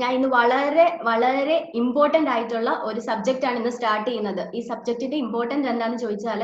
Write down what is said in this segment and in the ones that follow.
ഞാൻ ഇന്ന് വളരെ വളരെ ഇമ്പോർട്ടന്റ് ആയിട്ടുള്ള ഒരു സബ്ജക്റ്റ് ആണ് ഇന്ന് സ്റ്റാർട്ട് ചെയ്യുന്നത്. ഈ സബ്ജക്റ്റിന്റെ ഇമ്പോർട്ടന്റ് എന്താണെന്ന് ചോദിച്ചാൽ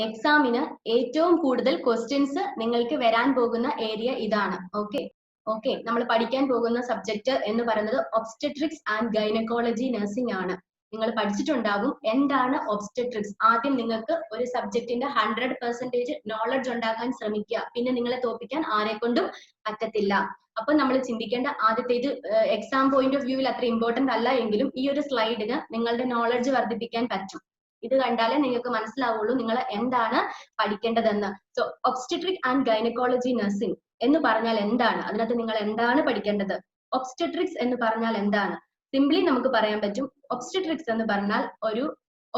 എക്സാമിന് ഏറ്റവും കൂടുതൽ ക്വസ്റ്റ്യൻസ് നിങ്ങൾക്ക് വരാൻ പോകുന്ന ഏരിയ ഇതാണ്. ഓക്കെ നമ്മൾ പഠിക്കാൻ പോകുന്ന സബ്ജക്റ്റ് എന്ന് പറയുന്നത് ഒബ്സ്റ്റട്രിക്സ് ആൻഡ് ഗൈനക്കോളജി നഴ്സിംഗ് ആണ്. നിങ്ങൾ പഠിച്ചിട്ടുണ്ടാകും എന്താണ് ഒബ്സ്റ്റട്രിക്സ്. ആദ്യം നിങ്ങൾക്ക് ഒരു സബ്ജക്റ്റിന്റെ 100% നോളജ് ഉണ്ടാക്കാൻ ശ്രമിക്കുക. പിന്നെ നിങ്ങളെ തോൽപ്പിക്കാൻ ആരെക്കൊണ്ടും പറ്റത്തില്ല. അപ്പൊ നമ്മൾ ചിന്തിക്കേണ്ട ആദ്യത്തെ ഇത് എക്സാം പോയിന്റ് ഓഫ് വ്യൂവിൽ അത്ര ഇമ്പോർട്ടന്റ് അല്ല എങ്കിലും ഈ ഒരു സ്ലൈഡിന് നിങ്ങളുടെ നോളജ് വർദ്ധിപ്പിക്കാൻ പറ്റും. ഇത് കണ്ടാലേ നിങ്ങൾക്ക് മനസ്സിലാവുള്ളൂ നിങ്ങൾ എന്താണ് പഠിക്കേണ്ടതെന്ന്. So obstetric and gynaecology nursing എന്ന് പറഞ്ഞാൽ എന്താണ്, അതിനകത്ത് നിങ്ങൾ എന്താണ് പഠിക്കേണ്ടത്? ഒബ്സ്റ്റട്രിക്സ് എന്ന് പറഞ്ഞാൽ എന്താണ്? സിംപ്ലി നമുക്ക് പറയാൻ പറ്റും, ഒബ്സ്റ്റട്രിക്സ് എന്ന് പറഞ്ഞാൽ ഒരു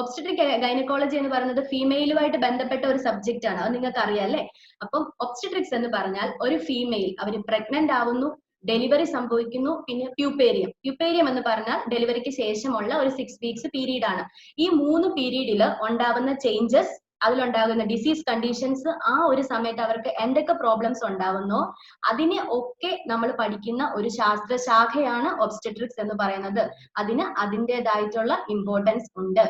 ഒബ്സ്റ്റട്രിക് ഗൈനക്കോളജി എന്ന് പറയുന്നത് ഫീമെയിലുമായിട്ട് ബന്ധപ്പെട്ട ഒരു സബ്ജക്റ്റ് ആണ്. അത് നിങ്ങൾക്ക് അറിയാം അല്ലേ? അപ്പം ഒബ്സ്റ്റട്രിക്സ് എന്ന് പറഞ്ഞാൽ ഒരു ഫീമെയിൽ അവർ പ്രഗ്നന്റ് ആവുന്നു, ഡെലിവറി സംഭവിക്കുന്നു, പിന്നെ പ്യൂപ്പേരിയം എന്ന് പറഞ്ഞാൽ ഡെലിവറിക്ക് ശേഷമുള്ള ഒരു 6 വീക്സ് പീരീഡ് ആണ്. ഈ 3 പീരീഡിൽ ഉണ്ടാകുന്ന ചേഞ്ചസ്, അതിലുണ്ടാകുന്ന ഡിസീസ് കണ്ടീഷൻസ്, ആ ഒരു സമയത്ത് അവർക്ക് എന്തൊക്കെ പ്രോബ്ലംസ് ഉണ്ടാവുന്നോ അതിനെ ഒക്കെ നമ്മൾ പഠിക്കുന്ന ഒരു ശാസ്ത്ര ശാഖയാണ് ഒബ്സ്റ്റട്രിക്സ് എന്ന് പറയുന്നത്. അതിന് അതിൻ്റെതായിട്ടുള്ള ഇമ്പോർട്ടൻസ് ഉണ്ട്.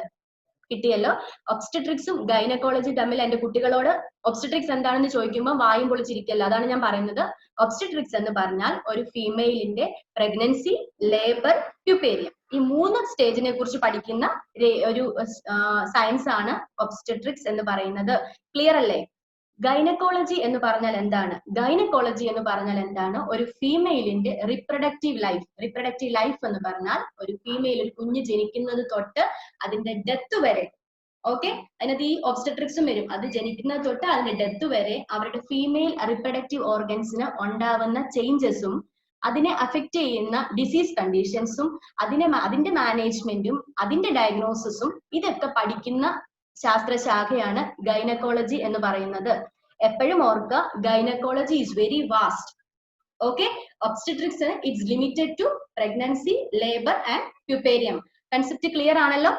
കിട്ടിയല്ലോ? ഒബ്സ്റ്റട്രിക്സും ഗൈനക്കോളജി തമ്മിൽ എന്റെ കുട്ടികളോട് ഒബ്സ്റ്റട്രിക്സ് എന്താണെന്ന് ചോദിക്കുമ്പോൾ വായും പൊളിച്ചിരിക്കല്ലോ. അതാണ് ഞാൻ പറയുന്നത്. ഒബ്സ്റ്റട്രിക്സ് എന്ന് പറഞ്ഞാൽ ഒരു ഫീമെയിലിന്റെ പ്രഗ്നൻസി, ലേബർ, പ്യൂപ്പേരിയം, ഈ 3 സ്റ്റേജിനെ കുറിച്ച് പഠിക്കുന്ന ഒരു സയൻസ് ആണ് ഒബ്സ്റ്റട്രിക്സ് എന്ന് പറയുന്നത്. ക്ലിയർ അല്ലേ? ഗൈനക്കോളജി എന്ന് പറഞ്ഞാൽ എന്താണ്? ഗൈനക്കോളജി എന്ന് പറഞ്ഞാൽ എന്താണ്? ഒരു ഫീമെയിലിന്റെ റിപ്രൊഡക്റ്റീവ് ലൈഫ് എന്ന് പറഞ്ഞാൽ ഒരു ഫീമെയിൽ, ഒരു കുഞ്ഞ് ജനിക്കുന്നത് തൊട്ട് അതിന്റെ ഡെത്ത് വരെ, ഓക്കെ, അതിനകത്ത് ഈ ഒബ്സ്റ്റട്രിക്സും വരും. അത് ജനിക്കുന്നത് തൊട്ട് അതിന്റെ ഡെത്ത് വരെ അവരുടെ ഫീമെയിൽ റിപ്രൊഡക്റ്റീവ് ഓർഗൻസിന് ഉണ്ടാവുന്ന ചേഞ്ചസും അതിനെ അഫക്റ്റ് ചെയ്യുന്ന ഡിസീസ് കണ്ടീഷൻസും അതിന്റെ മാനേജ്മെന്റും അതിന്റെ ഡയഗ്നോസിസും ഇതൊക്കെ പഠിക്കുന്ന ശാസ്ത്രശാഖയാണ് ഗൈനക്കോളജി എന്ന് പറയുന്നത്. എപ്പോഴും ഓർക്കുക, gynaecology is very vast. Okay, obstetrics it's limited to pregnancy, labour and puerperium. Concept clear ആണല്ലോ?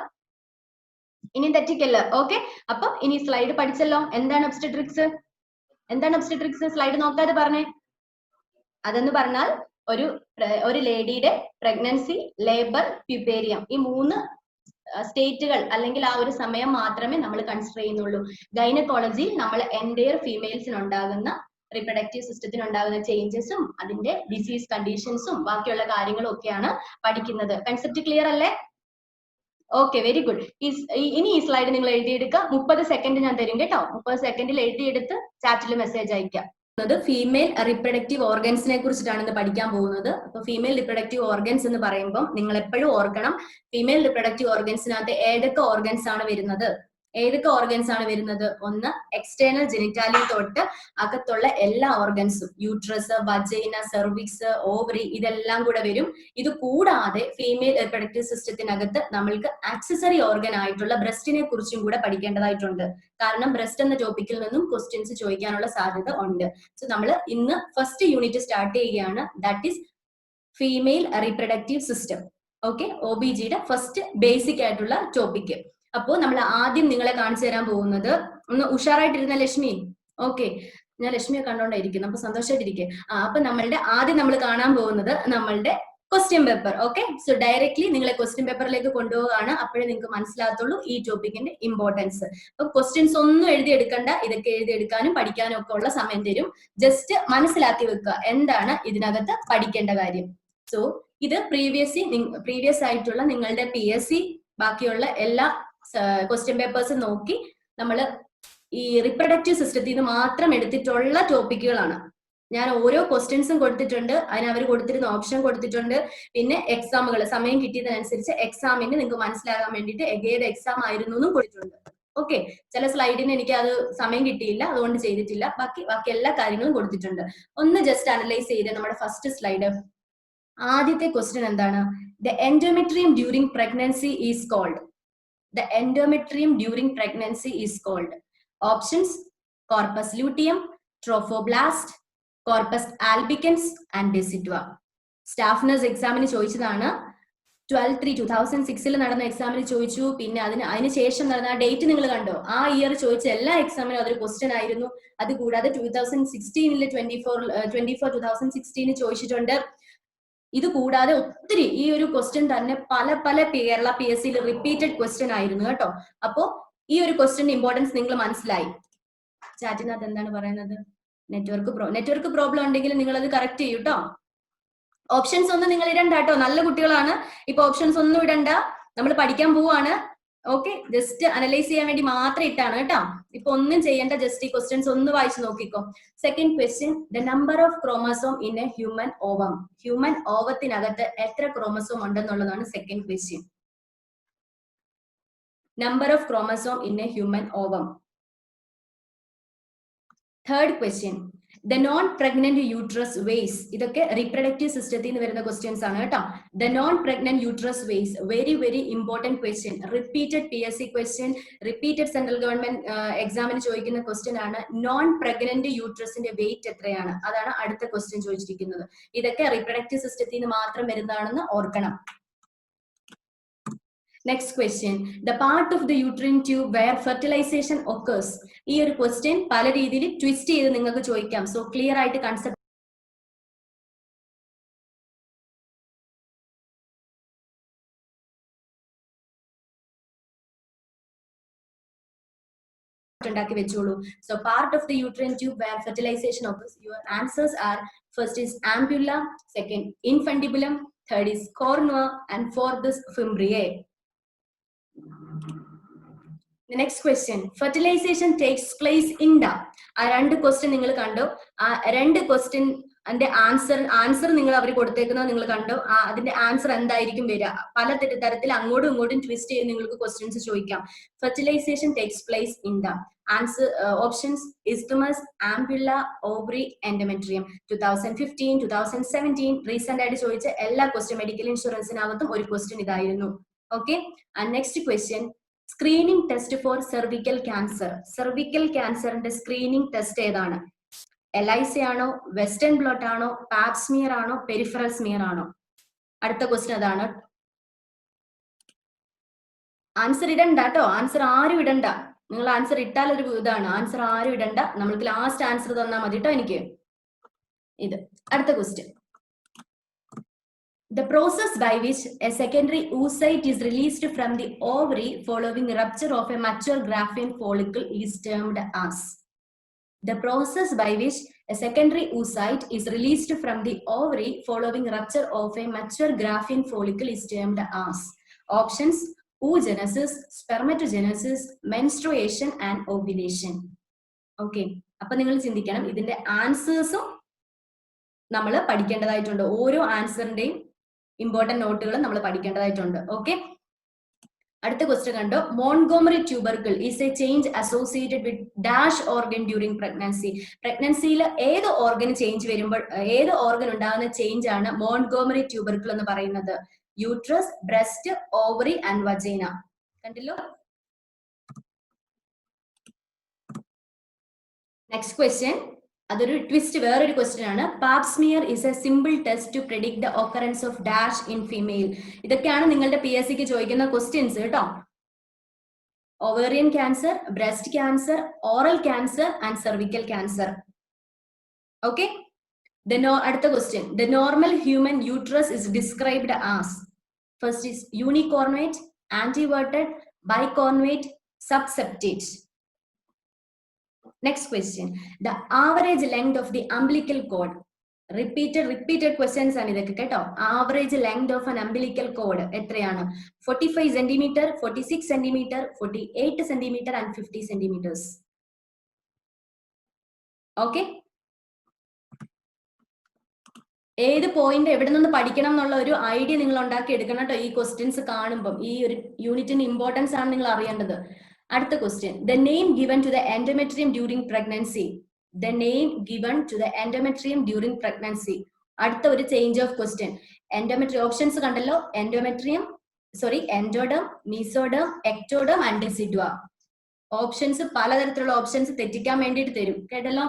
ഇനി തെറ്റിക്കല്ല. ഓക്കെ, അപ്പം ഇനി സ്ലൈഡ് പഠിച്ചല്ലോ. എന്താണ് ഒബ്സ്റ്റട്രിക്സ്? സ്ലൈഡ് നോക്കാതെ പറഞ്ഞേ. അതെന്ന് പറഞ്ഞാൽ ഒരു ലേഡിയുടെ പ്രഗ്നൻസി, ലേബർ, പ്യൂപ്പേരിയം, ഈ 3 സ്റ്റേറ്റുകൾ അല്ലെങ്കിൽ ആ ഒരു സമയം മാത്രമേ നമ്മൾ കൺസിഡർ ചെയ്യുന്നുള്ളൂ. ഗൈനക്കോളജി നമ്മൾ എൻ്റയർ ഫീമെയിൽസിന് ഉണ്ടാകുന്ന റിപ്രൊഡക്റ്റീവ് സിസ്റ്റത്തിന് ഉണ്ടാകുന്ന ചേഞ്ചസും അതിന്റെ ഡിസീസ് കണ്ടീഷൻസും ബാക്കിയുള്ള കാര്യങ്ങളും ഒക്കെയാണ് പഠിക്കുന്നത്. കൺസെപ്റ്റ് ക്ലിയർ അല്ലേ? Okay, very good. ഇനി ഈ സ്ലൈഡ് നിങ്ങൾ എഴുതിയെടുക്കുക. 30 സെക്കൻഡ് ഞാൻ തരും കേട്ടോ. 30 സെക്കൻഡിൽ എഴുതിയെടുത്ത് ചാറ്റിൽ മെസ്സേജ് അയക്കാം. ഫീമെയിൽ റിപ്രൊഡക്റ്റീവ് ഓർഗൻസിനെ കുറിച്ചിട്ടാണ് ഇന്ന് പഠിക്കാൻ പോകുന്നത്. അപ്പൊ ഫീമെയിൽ റിപ്രൊഡക്റ്റീവ് ഓർഗൻസ് എന്ന് പറയുമ്പോൾ നിങ്ങൾ എപ്പോഴും ഓർക്കണം, ഫീമെയിൽ റിപ്രൊഡക്റ്റീവ് ഓർഗൻസിനകത്ത് ഏതൊക്കെ ഓർഗൻസ് ആണ് വരുന്നത്? ഒന്ന്, എക്സ്റ്റേണൽ ജെനിറ്റാലിയ തൊട്ട് അകത്തുള്ള എല്ലാ ഓർഗൻസും, യൂട്രസ്, വജൈന, സെർവിക്സ്, ഓവറി, ഇതെല്ലാം കൂടെ വരും. ഇത് കൂടാതെ ഫീമെയിൽ റിപ്രൊഡക്റ്റീവ് സിസ്റ്റത്തിനകത്ത് നമ്മൾക്ക് ആക്സസറി ഓർഗൻ ആയിട്ടുള്ള ബ്രസ്റ്റിനെ കുറിച്ചും കൂടെ പഠിക്കേണ്ടതായിട്ടുണ്ട്. കാരണം ബ്രസ്റ്റ് എന്ന ടോപ്പിക്കിൽ നിന്നും ക്വസ്റ്റ്യൻസ് ചോദിക്കാനുള്ള സാധ്യത ഉണ്ട്. സോ നമ്മൾ ഇന്ന് ഫസ്റ്റ് യൂണിറ്റ് സ്റ്റാർട്ട് ചെയ്യുകയാണ്. That is female reproductive system. Okay, OBGയുടെ ഫസ്റ്റ് ബേസിക് ആയിട്ടുള്ള ടോപ്പിക്. അപ്പോൾ നമ്മൾ ആദ്യം നിങ്ങളെ കാണിച്ചു തരാൻ പോകുന്നത്, ഒന്ന് ഉഷാറായിട്ടിരുന്ന ലക്ഷ്മി. ഓക്കെ, ഞാൻ ലക്ഷ്മിയെ കണ്ടോണ്ടായിരിക്കുന്നു, അപ്പൊ സന്തോഷമായിട്ടിരിക്കെ. അപ്പൊ ആദ്യം നമ്മൾ കാണാൻ പോകുന്നത് നമ്മളുടെ question paper. Okay, so directly നിങ്ങളെ ക്വസ്റ്റ്യൻ പേപ്പറിലേക്ക് കൊണ്ടുപോവുകയാണ്. അപ്പോഴേ നിങ്ങൾക്ക് മനസ്സിലാകത്തുള്ളൂ ഈ ടോപ്പിക്കിന്റെ ഇമ്പോർട്ടൻസ്. അപ്പൊ ക്വസ്റ്റ്യൻസ് ഒന്നും എഴുതിയെടുക്കണ്ട, ഇതൊക്കെ എഴുതിയെടുക്കാനും പഠിക്കാനും ഒക്കെ ഉള്ള സമയം തരും. ജസ്റ്റ് മനസ്സിലാക്കി വെക്കുക എന്താണ് ഇതിനകത്ത് പഠിക്കേണ്ട കാര്യം. സോ ഇത് പ്രീവിയസ് ആയിട്ടുള്ള നിങ്ങളുടെ PSC ബാക്കിയുള്ള എല്ലാ ക്വസ്റ്റ്യൻ പേപ്പേഴ്സ് നോക്കി നമ്മൾ ഈ റിപ്രൊഡക്റ്റീവ് സിസ്റ്റത്തിൽ നിന്ന് മാത്രം എടുത്തിട്ടുള്ള ടോപ്പിക്കുകളാണ്. ഞാൻ ഓരോ ക്വസ്റ്റ്യൻസും കൊടുത്തിട്ടുണ്ട്, അതിന് അവർ കൊടുത്തിരുന്ന ഓപ്ഷൻ കൊടുത്തിട്ടുണ്ട്. പിന്നെ എക്സാമുകൾ സമയം കിട്ടിയതിനനുസരിച്ച് എക്സാമിന് നിങ്ങൾക്ക് മനസ്സിലാകാൻ വേണ്ടിയിട്ട് ഏത് എക്സാം ആയിരുന്നു എന്നും കൊടുത്തിട്ടുണ്ട്. ഓക്കെ, ചില സ്ലൈഡിന് എനിക്ക് അത് സമയം കിട്ടിയില്ല, അതുകൊണ്ട് ചെയ്തിട്ടില്ല. ബാക്കി എല്ലാ കാര്യങ്ങളും കൊടുത്തിട്ടുണ്ട്. ഒന്ന് ജസ്റ്റ് അനലൈസ് ചെയ്ത് നമ്മുടെ ഫസ്റ്റ് സ്ലൈഡ്. ആദ്യത്തെ ക്വസ്റ്റ്യൻ എന്താണ്? The endometrium during pregnancy is called. The endometrium during pregnancy is called. Options: corpus luteum, trophoblast, corpus albicans and decidua. Staff nurse examine ചോദിച്ചതാണ്. 12/3/2006 നടന്ന എക്സാമിന് ചോദിച്ചു. പിന്നെ അതിന് ശേഷം നടന്ന ആ ഡേറ്റ് നിങ്ങൾ കണ്ടോ? ആ ഇയർ ചോദിച്ച എല്ലാ എക്സാമിനും അതൊരു ക്വസ്റ്റ്യൻ ആയിരുന്നു. അത് കൂടാതെ 2016 2016 ചോദിച്ചിട്ടുണ്ട്. ഇത് കൂടാതെ ഒത്തിരി ഈ ഒരു ക്വസ്റ്റ്യൻ തന്നെ പല കേരള PSC റിപ്പീറ്റഡ് ക്വസ്റ്റ്യൻ ആയിരുന്നു കേട്ടോ. അപ്പോ ഈ ഒരു ക്വസ്റ്റ്യൻ ഇമ്പോർട്ടൻസ് നിങ്ങൾ മനസ്സിലായി. ചാറ്റിനകത്ത് എന്താണ് പറയുന്നത്? നെറ്റ്വർക്ക് പ്രോബ്ലം ഉണ്ടെങ്കിൽ നിങ്ങൾ അത് കറക്റ്റ് ചെയ്യൂ കേട്ടോ. ഓപ്ഷൻസ് ഒന്നും നിങ്ങൾ ഇടണ്ട കേട്ടോ, നല്ല കുട്ടികളാണ്. ഇപ്പൊ ഓപ്ഷൻസ് ഒന്നും ഇടണ്ട, നമ്മൾ പഠിക്കാൻ പോവാണ്. ഓക്കെ, ജസ്റ്റ് അനലൈസ് ചെയ്യാൻ വേണ്ടി മാത്രം ഇട്ടാണ് കേട്ടോ. ഇപ്പൊ ഒന്നും ചെയ്യേണ്ട, ജസ്റ്റ് ഈ ക്വസ്റ്റ്യൻസ് ഒന്ന് വായിച്ചു നോക്കിക്കോ. Second question, the number of chromosome in a human ovum. Human ഓവത്തിനകത്ത് എത്ര ക്രോമസോം ഉണ്ടെന്നുള്ളതാണ് second question. Number of chromosome in a human ovum. Third question, the non pregnant uterus weighs. ഇതൊക്കെ റീപ്രൊഡക്റ്റീവ് സിസ്റ്റത്തിൽ നിന്ന് വരുന്ന ക്വസ്റ്റ്യൻസ് ആണ് കേട്ടോ. The non pregnant uterus weighs, very important question, repeated PSC question, repeated central government എക്സാമിന് ചോദിക്കുന്ന question ആണ്. Non pregnant യൂട്രസിന്റെ wait എത്രയാണ്, അതാണ് അടുത്ത ക്വസ്റ്റ്യൻ ചോദിച്ചിരിക്കുന്നത്. ഇതൊക്കെ റീപ്രൊഡക്റ്റീവ് സിസ്റ്റത്തിൽ നിന്ന് മാത്രം വരുന്നതാണെന്ന് ഓർക്കണം. Next question, the part of the uterine tube where fertilization occurs. ഈ ഒരു ക്വസ്റ്റ്യൻ പല രീതിയിൽ ട്വിസ്റ്റ് ചെയ്ത് നിങ്ങൾക്ക് ചോദിക്കാം. സോ ക്ലിയർ ആയിട്ട് കൺസെപ്റ്റ് ഉണ്ടാക്കി വെച്ചോളൂ. So part of the uterine tube where fertilization occurs, your answers are: first is ampulla, second infundibulum, third is cornua, and fourth is fimbriae. The next question, fertilization takes place in the. ആ രണ്ട് question നിങ്ങൾ കണ്ടു. ആ രണ്ട് question അതിന്റെ answer നിങ്ങൾ അവർ കൊടുത്തേക്കുന്നത് നിങ്ങൾ കണ്ടു. അതിന്റെ ആൻസർ എന്തായിരിക്കും വരിക? പല തരത്തിൽ അങ്ങോട്ടും ഇങ്ങോട്ടും ട്വിസ്റ്റ് ചെയ്ത് നിങ്ങൾക്ക് ക്വസ്റ്റ്യൻസ് ചോദിക്കാം. Fertilisation takes place in the. Answer options: isthmus, ampulla, ovary, endometrium. 2015, 2017 recent ആയിട്ട് ചോദിച്ച എല്ലാ ക്വസ്റ്റ്യൻ മെഡിക്കൽ ഇൻഷുറൻസിനകത്തും ഒരു ക്വസ്റ്റ്യൻ ഇതായിരുന്നു. Okay, and next question, screening test for cervical cancer. Cervical ക്യാൻസറിന്റെ സ്ക്രീനിങ് ടെസ്റ്റ് ഏതാണ്? എലൈസ ആണോ, വെസ്റ്റേൺ ബ്ലോട്ട് ആണോ, പാപ് സ്മിയർ ആണോ, പെരിഫറൽ സ്മിയർ ആണോ? അടുത്ത ക്വസ്റ്റ്യൻ അതാണ്. ആൻസർ ഇടണ്ട കേട്ടോ, ആൻസർ ആരും ഇടണ്ട. നിങ്ങൾ ആൻസർ ഇട്ടാൽ ഒരു ഇതാണ്. ആൻസർ ആരും ഇടണ്ട, നമ്മൾക്ക് ലാസ്റ്റ് ആൻസർ തന്നാൽ മതി കേട്ടോ എനിക്ക്. ഇത് അടുത്ത question, the process by which a secondary oocyte is released from the ovary following rupture of a mature Graafian follicle is termed as. The process by which a secondary oocyte is released from the ovary following rupture of a mature Graafian follicle is termed as. Options: oogenesis, spermatogenesis, menstruation and ovulation. Okay, അപ്പൊ നിങ്ങൾ ചിന്തിക്കണം, ഇതിന്റെ ആൻസേഴ്സും നമ്മൾ പഠിക്കേണ്ടതായിട്ടുണ്ട്. ഓരോ ആൻസറിന്റെയും important നോട്ടുകൾ നമ്മൾ പഠിക്കേണ്ടതായിട്ടുണ്ട്. Okay, അടുത്ത ക്വസ്റ്റ്യൻ കണ്ടോ. Montgomery tubercle is a change associated with dash organ during pregnancy. പ്രഗ്നൻസിയിൽ ഏത് ഓർഗൻ ചേഞ്ച് വരുമ്പോൾ, ഏത് ഓർഗൻ ഉണ്ടാകുന്ന ചേഞ്ച് ആണ് മോൺഗോമറി ട്യൂബർക്കിൾ എന്ന് പറയുന്നത്? Uterus, breast, ovary and vagina. കണ്ടല്ലോ. നെക്സ്റ്റ് ക്വസ്റ്റ്യൻ, അതൊരു ട്വിസ്റ്റ്, വേറൊരു ക്വസ്റ്റ്യൻ ആണ്. Pap smear is a simple test to predict the occurrence of dash in female. ഇതൊക്കെയാണ് നിങ്ങളുടെ PSCക്ക് ചോദിക്കുന്ന ക്വസ്റ്റ്യൻസ് കേട്ടോ. Ovarian cancer, breast cancer, oral cancer and cervical cancer. Okay, അടുത്ത question, the normal human uterus is described as. First is unicornuate, anteverted, bicornuate, subseptate. Next question, the average length of the umbilical cord. Repeated questions ആണ് ഇതൊക്കെ കേട്ടോ. Average length of an umbilical cord എത്രയാണ്? 45 cm, 46 cm, 48 cm and 50 cm. Okay, ഏത് point എവിടെ നിന്ന് പഠിക്കണം എന്നുള്ള ഒരു ഐഡിയ നിങ്ങൾ ഉണ്ടാക്കി എടുക്കണം കേട്ടോ. ഈ ക്വസ്റ്റ്യൻസ് കാണുമ്പോൾ ഈ ഒരു യൂണിറ്റിന്റെ ഇമ്പോർട്ടൻസ് ആണ് നിങ്ങൾ അറിയേണ്ടത്. അടുത്ത question, the name given to the endometrium during pregnancy. The name given to the endometrium during pregnancy. അടുത്ത ഒരു change of question. Endometrium options കണ്ടല്ലോ. Endoderm, mesoderm, ectoderm and decidua. Options പലതരത്തിലുള്ള ഓപ്ഷൻസ് തെറ്റിക്കാൻ വേണ്ടിയിട്ട് തരും കേട്ടല്ലോ.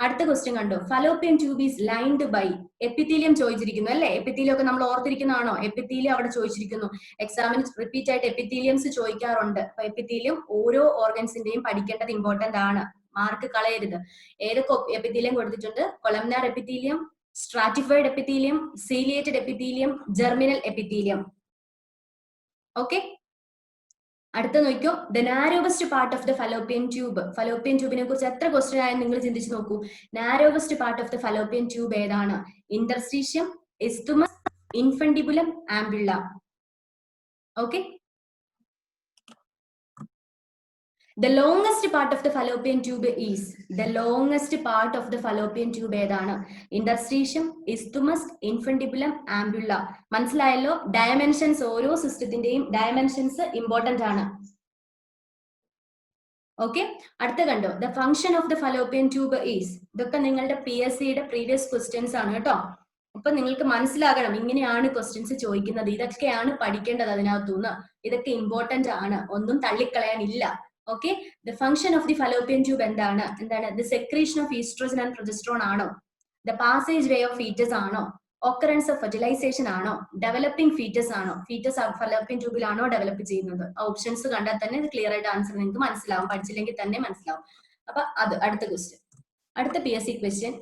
അടുത്ത ക്വസ്റ്റ്യൻ കണ്ടോ. Fallopian tube is lined by. Epithelium ചോദിച്ചിരിക്കുന്നു അല്ലെ. എപ്പിത്തീലിയം ഒക്കെ നമ്മൾ ഓർത്തിരിക്കുന്നതാണോ? എപ്പിത്തീലിയം അവിടെ ചോദിച്ചിരിക്കുന്നു. എക്സാമിന് റിപ്പീറ്റ് ആയിട്ട് എപ്പിത്തീലിയംസ് ചോദിക്കാറുണ്ട്. അപ്പൊ എപ്പിത്തീലിയം ഓരോ ഓർഗൻസിന്റെയും പഠിക്കേണ്ടത് ഇമ്പോർട്ടന്റ് ആണ്. മാർക്ക് കളയരുത്. ഏതൊക്കെ എപ്പിത്തീലിയം കൊടുത്തിട്ടുണ്ട്? Columnar epithelium, stratified epithelium, ciliated epithelium, germinal epithelium. Okay, അടുത്ത നോക്കിയോ, the narrowest part of the fallopian tube. Fallopian ട്യൂബിനെ കുറിച്ച് എത്ര ക്വസ്റ്റ്യൻ ആയെന്ന് നിങ്ങൾ ചിന്തിച്ച് നോക്കൂ. Narrowest part of the fallopian tube ഏതാണ്? Interstitium, isthmus, infundibulum, ampulla. Okay, the longest part of the fallopian tube is, the longest part of the fallopian tube ഏതാണ്? interstitium, isthmus, infundibulum, ampulla. മനസ്സിലായല്ലോ? Dimensions, ഓരോ സിസ്റ്റത്തിന്റെയും dimensions important ആണ്. Okay, അടുത്ത കണ്ടോ, the function of the fallopian tube is. ഇതൊക്കെ നിങ്ങളുടെ PSCയുടെ previous questions ആണ് കേട്ടോ. അപ്പൊ നിങ്ങൾക്ക് മനസ്സിലാകണം, ഇങ്ങനെയാണ് ക്വസ്റ്റ്യൻസ് ചോദിക്കുന്നത്, ഇതൊക്കെയാണ് പഠിക്കേണ്ടത് അതിനകത്തുനിന്ന്. ഇതൊക്കെ ഇമ്പോർട്ടന്റ് ആണ്, ഒന്നും തള്ളിക്കളയാനില്ല. Okay, the function of the fallopian tube എന്താണ്? The secretion of oestrogen and progesterone ആണോ? The passage way of foetus ആണോ? ഓക്കറൻസ് ഓഫ് ഫെർട്ടിലൈസേഷൻ ആണോ? ഡെവലപ്പിംഗ് ഫീറ്റസ് ആണോ? ഫീറ്റസ് ഫലോപ്പിയൻ ട്യൂബിലാണോ ഡെവലപ്പ് ചെയ്യുന്നത്? ഓപ്ഷൻസ് കണ്ടാൽ തന്നെ ഇത് ക്ലിയർ ആയിട്ട് ആൻസർ നിങ്ങൾക്ക് മനസ്സിലാവും, പഠിച്ചില്ലെങ്കിൽ തന്നെ മനസ്സിലാവും. അപ്പൊ അത് അടുത്ത ക്വസ്റ്റ്യൻ, അടുത്ത PSC ക്വസ്റ്റ്യൻ.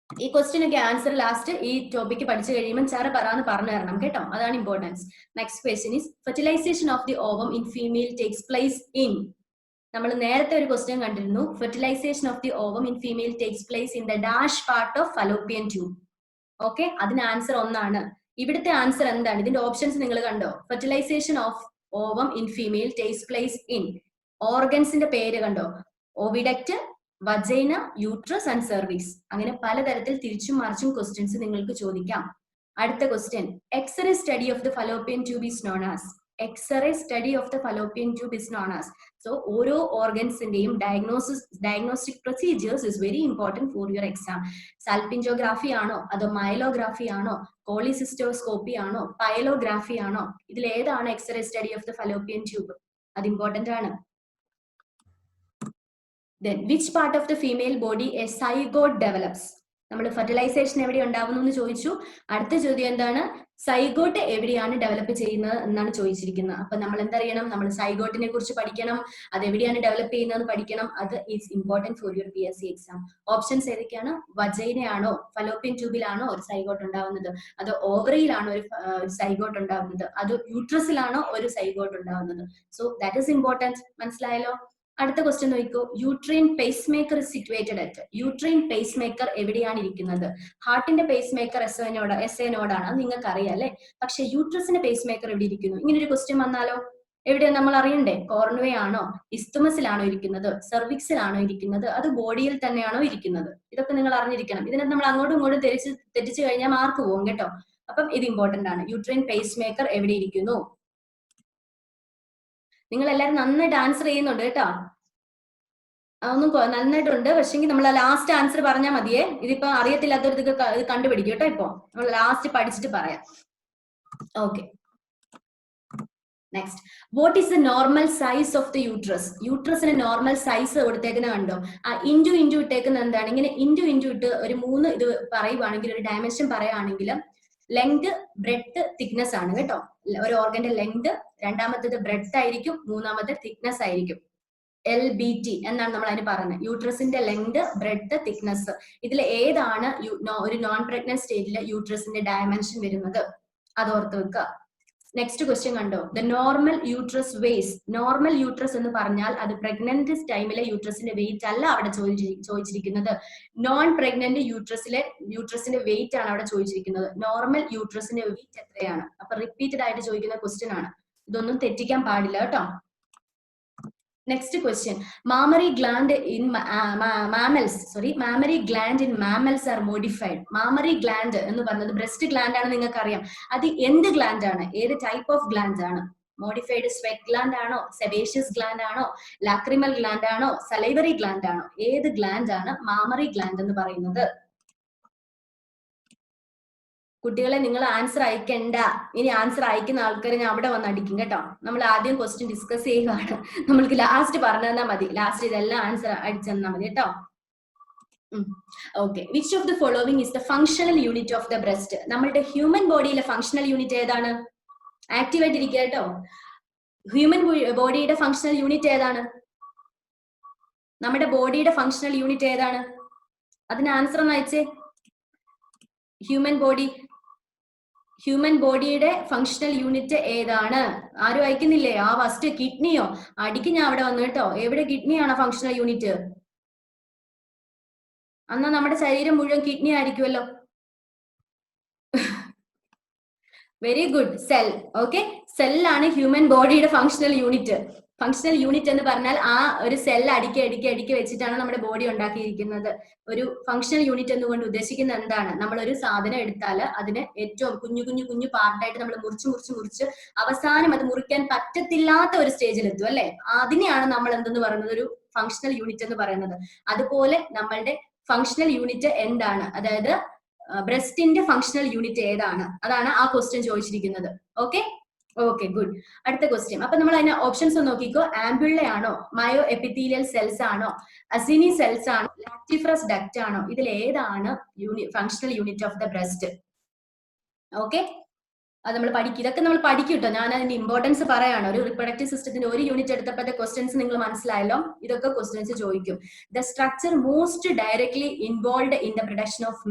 ഈ ക്വസ്റ്റ്യൻ ഒക്കെ ആൻസർ ലാസ്റ്റ് ഈ ടോപ്പിക്ക് പഠിച്ചു കഴിയുമ്പോൾ സാറ് പറഞ്ഞു തരണം കേട്ടോ, അതാണ് importance. Next question is, fertilisation of the ovum in female takes place in. നമ്മൾ നേരത്തെ ഒരു ക്വസ്റ്റ്യൻ കണ്ടിരുന്നു, fertilisation of the ovum in female takes place in the dash part of fallopian tube. Okay, അതിന് ആൻസർ ഒന്നാണ്. ഇവിടുത്തെ answer എന്താണ്? ഇതിന്റെ options നിങ്ങൾ കണ്ടോ? Fertilisation of ovum in female takes place in. ഓർഗൻസിന്റെ പേര് കണ്ടോ? Oviduct, vagina, uterus and cervix. അങ്ങനെ പലതരത്തിൽ തിരിച്ചും മറിച്ചും ക്വസ്റ്റ്യൻസ് നിങ്ങൾക്ക് ചോദിക്കാം. അടുത്ത question, x ray study of the fallopian tube is known as. X ray study of the fallopian tube is known as. So ഓരോ ഓർഗൻസിന്റെയും diagnostic procedures is very important for your exam. Salpingography ആണോ, അതോ മൈലോഗ്രാഫി ആണോ, കോളിസിസ്റ്റോസ്കോപ്പി ആണോ, പൈലോഗ്രാഫി ആണോ? ഇതിൽ ഏതാണ് x-ray study of the fallopian tube? അത് ഇമ്പോർട്ടന്റ് ആണ്. Then which part of the female body a zygote develops? നമ്മൾ ഫെർട്ടിലൈസേഷൻ എവിടെ ഉണ്ടാവുന്നു എന്ന് ചോദിച്ചു. അടുത്ത ചോദ്യം എന്താണ്? സൈഗോട്ട് എവിടെയാണ് ഡെവലപ്പ് ചെയ്യുന്നത് എന്നാണ് ചോദിച്ചിരിക്കുന്നത്. അപ്പൊ നമ്മൾ എന്തറിയണം? നമ്മൾ സൈഗോട്ടിനെ കുറിച്ച് പഠിക്കണം, അത് എവിടെയാണ് ഡെവലപ്പ് ചെയ്യുന്നത് പഠിക്കണം. അത് is important for your PSC exam. Options ഏതൊക്കെയാണ്? വജൈനയാണോ, ഫലോപ്പിയൻ ട്യൂബിലാണോ ഒരു സൈഗോട്ട് ഉണ്ടാവുന്നത്, അത് ഓവറിയിലാണോ ഒരു സൈഗോട്ട് ഉണ്ടാവുന്നത്, അത് യൂട്രസിലാണോ ഒരു സൈഗോട്ട് ഉണ്ടാവുന്നത്? So that is important. മനസ്സിലായല്ലോ? അടുത്ത ക്വസ്റ്റ്യൻ നോക്കൂ, uterine pace maker is situated at. Uterine pace maker എവിടെയാണ് ഇരിക്കുന്നത്? ഹാർട്ടിന്റെ പേസ് മേക്കർ SA നോഡാണ്, അത് നിങ്ങൾക്ക് അറിയാം അല്ലെ. പക്ഷെ യൂട്രസിന്റെ പേസ് മേക്കർ എവിടെ ഇരിക്കുന്നു? ഇങ്ങനെ ഒരു ക്വസ്റ്റ്യൻ വന്നാലോ? എവിടെയാണ് നമ്മൾ അറിയണ്ടേ? കോർണവേ ആണോ, ഇസ്തുമസിലാണോ ഇരിക്കുന്നത്, സെർവിക്സിലാണോ ഇരിക്കുന്നത്, അത് ബോഡിയിൽ തന്നെയാണോ ഇരിക്കുന്നത്? ഇതൊക്കെ നിങ്ങൾ അറിഞ്ഞിരിക്കണം. ഇതിനെ നമ്മൾ അങ്ങോട്ടും ഇങ്ങോട്ടും തെറ്റിച്ചു കഴിഞ്ഞാൽ മാർക്ക് പോകും കേട്ടോ. അപ്പം ഇത് ഇമ്പോർട്ടന്റ് ആണ്. യൂട്രൈൻ പേസ് മേക്കർ എവിടെ ഇരിക്കുന്നു? നിങ്ങൾ എല്ലാവരും നന്നായിട്ട് ആൻസർ ചെയ്യുന്നുണ്ട് കേട്ടോ. ഒന്നും നന്നായിട്ടുണ്ട്, പക്ഷെങ്കിൽ നമ്മൾ ലാസ്റ്റ് ആൻസർ പറഞ്ഞാൽ മതിയേ. ഇതിപ്പോ അറിയത്തില്ലാത്തവർക്ക് ഇത് കണ്ടുപിടിക്കും കേട്ടോ. ഇപ്പൊ നമ്മൾ ലാസ്റ്റ് പഠിച്ചിട്ട് പറയാം. Okay, next, what is the normal size of the uterus? യൂട്രസിന് നോർമൽ സൈസ് കൊടുത്തേക്കുന്ന കണ്ടോ? ആ ഇൻറ്റു ഇട്ടേക്കുന്ന എന്താണ്? ഇങ്ങനെ ഇൻറ്റു ഇട്ട് ഒരു 3 ഇത് പറയുവാണെങ്കിൽ, ഒരു ഡയമെൻഷൻ പറയുകയാണെങ്കിൽ, ലെങ്ത്, ബ്രെഡ്ത്ത്, തിക്നെസ് ആണ് കേട്ടോ. ഒരു ഓർഗന്റെ ലെങ്ത്, രണ്ടാമത്തേത് ബ്രെഡ്ത്ത് ആയിരിക്കും, മൂന്നാമത്തെ തിക്നെസ് ആയിരിക്കും. LBT എന്നാണ് നമ്മൾ അതിന് പറയുന്നത്. യൂട്രസിന്റെ ലെങ്ത്, ബ്രെഡ്ത്ത്, തിക്നെസ്. ഇതിൽ ഏതാണ് ഒരു നോൺ പ്രഗ്നന്റ് സ്റ്റേജിലെ യൂട്രസിന്റെ ഡയമെൻഷൻ വരുന്നത്? അത് ഓർത്ത് വെക്കുക. നെക്സ്റ്റ് ക്വസ്റ്റ്യൻ കണ്ടോ? The normal uterus weighs. Normal uterus എന്ന് പറഞ്ഞാൽ അത് പ്രഗ്നന്റ് ടൈമിലെ യൂട്രസിന്റെ വെയിറ്റ് അല്ല അവിടെ ചോദിച്ചിരിക്കുന്നത്. നോൺ പ്രഗ്നന്റ് യൂട്രസിന്റെ വെയിറ്റ് ആണ് അവിടെ ചോദിച്ചിരിക്കുന്നത്. നോർമൽ യൂട്രസിന്റെ വെയിറ്റ് എത്രയാണ്? അപ്പൊ റിപ്പീറ്റഡ് ആയിട്ട് ചോദിക്കുന്ന ക്വസ്റ്റ്യൻ ആണ്, ഇതൊന്നും തെറ്റിക്കാൻ പാടില്ല കേട്ടോ. Next question, mammary gland in mammals are modified. Mammary gland എന്ന് പറയുന്നത് ബ്രസ്റ്റ് ഗ്ലാൻഡ് ആണ്, നിങ്ങൾക്ക് അറിയാം. അത് എന്ത് ഗ്ലാൻഡ് ആണ്? ഏത് ടൈപ്പ് ഓഫ് ഗ്ലാൻഡ് ആണ്? മോഡിഫൈഡ് സ്വെറ്റ് ഗ്ലാൻഡ് ആണോ, സെബേഷ്യസ് ഗ്ലാൻഡ് ആണോ, ലാക്രിമൽ ഗ്ലാൻഡ് ആണോ, സലൈവറി ഗ്ലാൻഡ് ആണോ? ഏത് ഗ്ലാൻഡ് ആണ് മാമറി ഗ്ലാൻഡ് എന്ന് പറയുന്നത്? കുട്ടികളെ, നിങ്ങൾ ആൻസർ അയക്കണ്ട. ഇനി ആൻസർ അയക്കുന്ന ആൾക്കാരെ ഞാൻ അവിടെ വന്ന് അടിക്കും കേട്ടോ. നമ്മൾ ആദ്യം ക്വസ്റ്റ്യൻ ഡിസ്കസ് ചെയ്യുകയാണ്, നമ്മൾക്ക് ലാസ്റ്റ് പറഞ്ഞു തന്നാൽ മതി. ലാസ്റ്റ് ഇതെല്ലാം ആൻസർ അടിച്ചു തന്നാൽ മതി കേട്ടോ. Okay, which of the following is the functional unit of the breast? നമ്മളുടെ ഹ്യൂമൻ ബോഡിയിലെ ഫങ്ഷണൽ യൂണിറ്റ് ഏതാണ്? ആക്റ്റീവ് ആയിട്ടിരിക്കുക കേട്ടോ. ഹ്യൂമൻ ബോഡിയുടെ ഫങ്ഷണൽ യൂണിറ്റ് ഏതാണ്? നമ്മുടെ ബോഡിയുടെ ഫങ്ഷണൽ യൂണിറ്റ് ഏതാണ്? അതിന് ആൻസർ ഒന്ന് അയച്ചേ. ഹ്യൂമൻ ബോഡിയുടെ ഫങ്ഷണൽ യൂണിറ്റ് ഏതാണ്? ആരും അയക്കുന്നില്ലേ? ആ ഫസ്റ്റ് കിഡ്നിയോ? അടിക്ക് ഞാൻ അവിടെ വന്നു കേട്ടോ. എവിടെ കിഡ്നിയാണോ ഫങ്ഷണൽ യൂണിറ്റ്? എന്നാ നമ്മുടെ ശരീരം മുഴുവൻ കിഡ്നി ആയിരിക്കുമല്ലോ. Very good. സെൽ. ഓക്കെ, സെല്ലാണ് ഹ്യൂമൻ ബോഡിയുടെ ഫങ്ഷണൽ യൂണിറ്റ്. ഫങ്ഷണൽ യൂണിറ്റ് എന്ന് പറഞ്ഞാൽ ആ ഒരു സെൽ അടുക്കി വെച്ചിട്ടാണ് നമ്മുടെ ബോഡി ഉണ്ടാക്കിയിരിക്കുന്നത്. ഒരു ഫങ്ഷണൽ യൂണിറ്റ് എന്നുകൊണ്ട് ഉദ്ദേശിക്കുന്നത് എന്താണ്? നമ്മൾ ഒരു സാധനം എടുത്താൽ അതിന് ഏറ്റവും കുഞ്ഞു പാർട്ടായിട്ട് നമ്മൾ മുറിച്ച് അവസാനം അത് മുറിക്കാൻ പറ്റത്തില്ലാത്ത ഒരു സ്റ്റേജിലെത്തും അല്ലെ? അതിനെയാണ് നമ്മൾ എന്തെന്ന് പറയുന്നത്? ഒരു ഫങ്ഷണൽ യൂണിറ്റ് എന്ന് പറയുന്നത്. അതുപോലെ നമ്മളുടെ ഫങ്ഷണൽ യൂണിറ്റ് എന്താണ്? അതായത് ബ്രസ്റ്റിന്റെ ഫങ്ഷണൽ യൂണിറ്റ് ഏതാണ്? അതാണ് ആ ക്വസ്റ്റ്യൻ ചോദിച്ചിരിക്കുന്നത്. Okay okay, good. അടുത്ത ക്വസ്റ്റ്യൻ. അപ്പൊ നമ്മൾ അതിന് ഓപ്ഷൻസ് ഒന്ന് നോക്കിക്കോ. ആംബുള്ള ആണോ, മയോ എപ്പിത്തീലിയൽ സെൽസ് ആണോ, അസിനി സെൽസ് ആണോ, ലാക്ടിഫറസ് ഡക്റ്റ് ആണോ? ഇതിൽ ഏതാണ് functional unit of the breast? Okay, അത് നമ്മൾ പഠിക്കും. ഇതൊക്കെ നമ്മൾ പഠിക്കും കേട്ടോ. ഞാൻ അതിന്റെ ഇമ്പോർട്ടൻസ് പറയാണ്. ഒരു റിപ്രൊഡക്റ്റീവ് സിസ്റ്റത്തിന്റെ ഒരു യൂണിറ്റ് എടുത്തപ്പോഴത്തെ ക്വസ്റ്റ്യൻസ് നിങ്ങൾ മനസ്സിലായല്ലോ. ഇതൊക്കെ ക്വസ്റ്റ്യൻസ് ചോദിക്കും. The structure most directly involve in the production of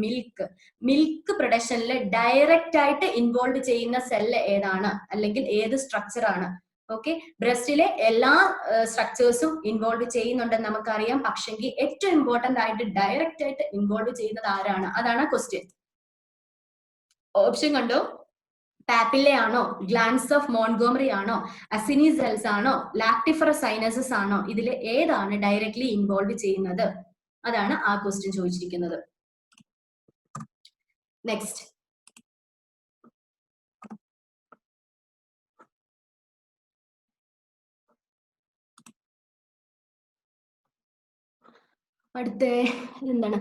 milk പ്രൊഡക്ഷനിൽ ഡയറക്റ്റ് ആയിട്ട് ഇൻവോൾവ് ചെയ്യുന്ന സെല്ല് ഏതാണ്, അല്ലെങ്കിൽ ഏത് സ്ട്രക്ചർ ആണ്? ഓക്കെ, ബ്രസ്റ്റിലെ എല്ലാ സ്ട്രക്ചേഴ്സും ഇൻവോൾവ് ചെയ്യുന്നുണ്ടെന്ന് നമുക്കറിയാം. പക്ഷെങ്കിൽ ഏറ്റവും ഇമ്പോർട്ടന്റ് ആയിട്ട് ഡയറക്റ്റ് ആയിട്ട് ഇൻവോൾവ് ചെയ്യുന്നത് ആരാണ്? അതാണ് ക്വസ്റ്റ്യൻ. ഓപ്ഷൻ കണ്ടോ? പാപ്പില്ല ആണോ, ഗ്ലാൻസ് ഓഫ് മോൺഗോമറി ആണോ, അസിനി സെൽസ് ആണോ, ലാക്ടിഫറസ് സൈനസസ് ആണോ? ഇതിൽ ഏതാണ് ഡയറക്ട്ലി ഇൻവോൾവ് ചെയ്യുന്നത്? അതാണ് ആ ക്വസ്റ്റ്യൻ ചോദിച്ചിരിക്കുന്നത്. നെക്സ്റ്റ്. അടുത്ത എന്താണ്?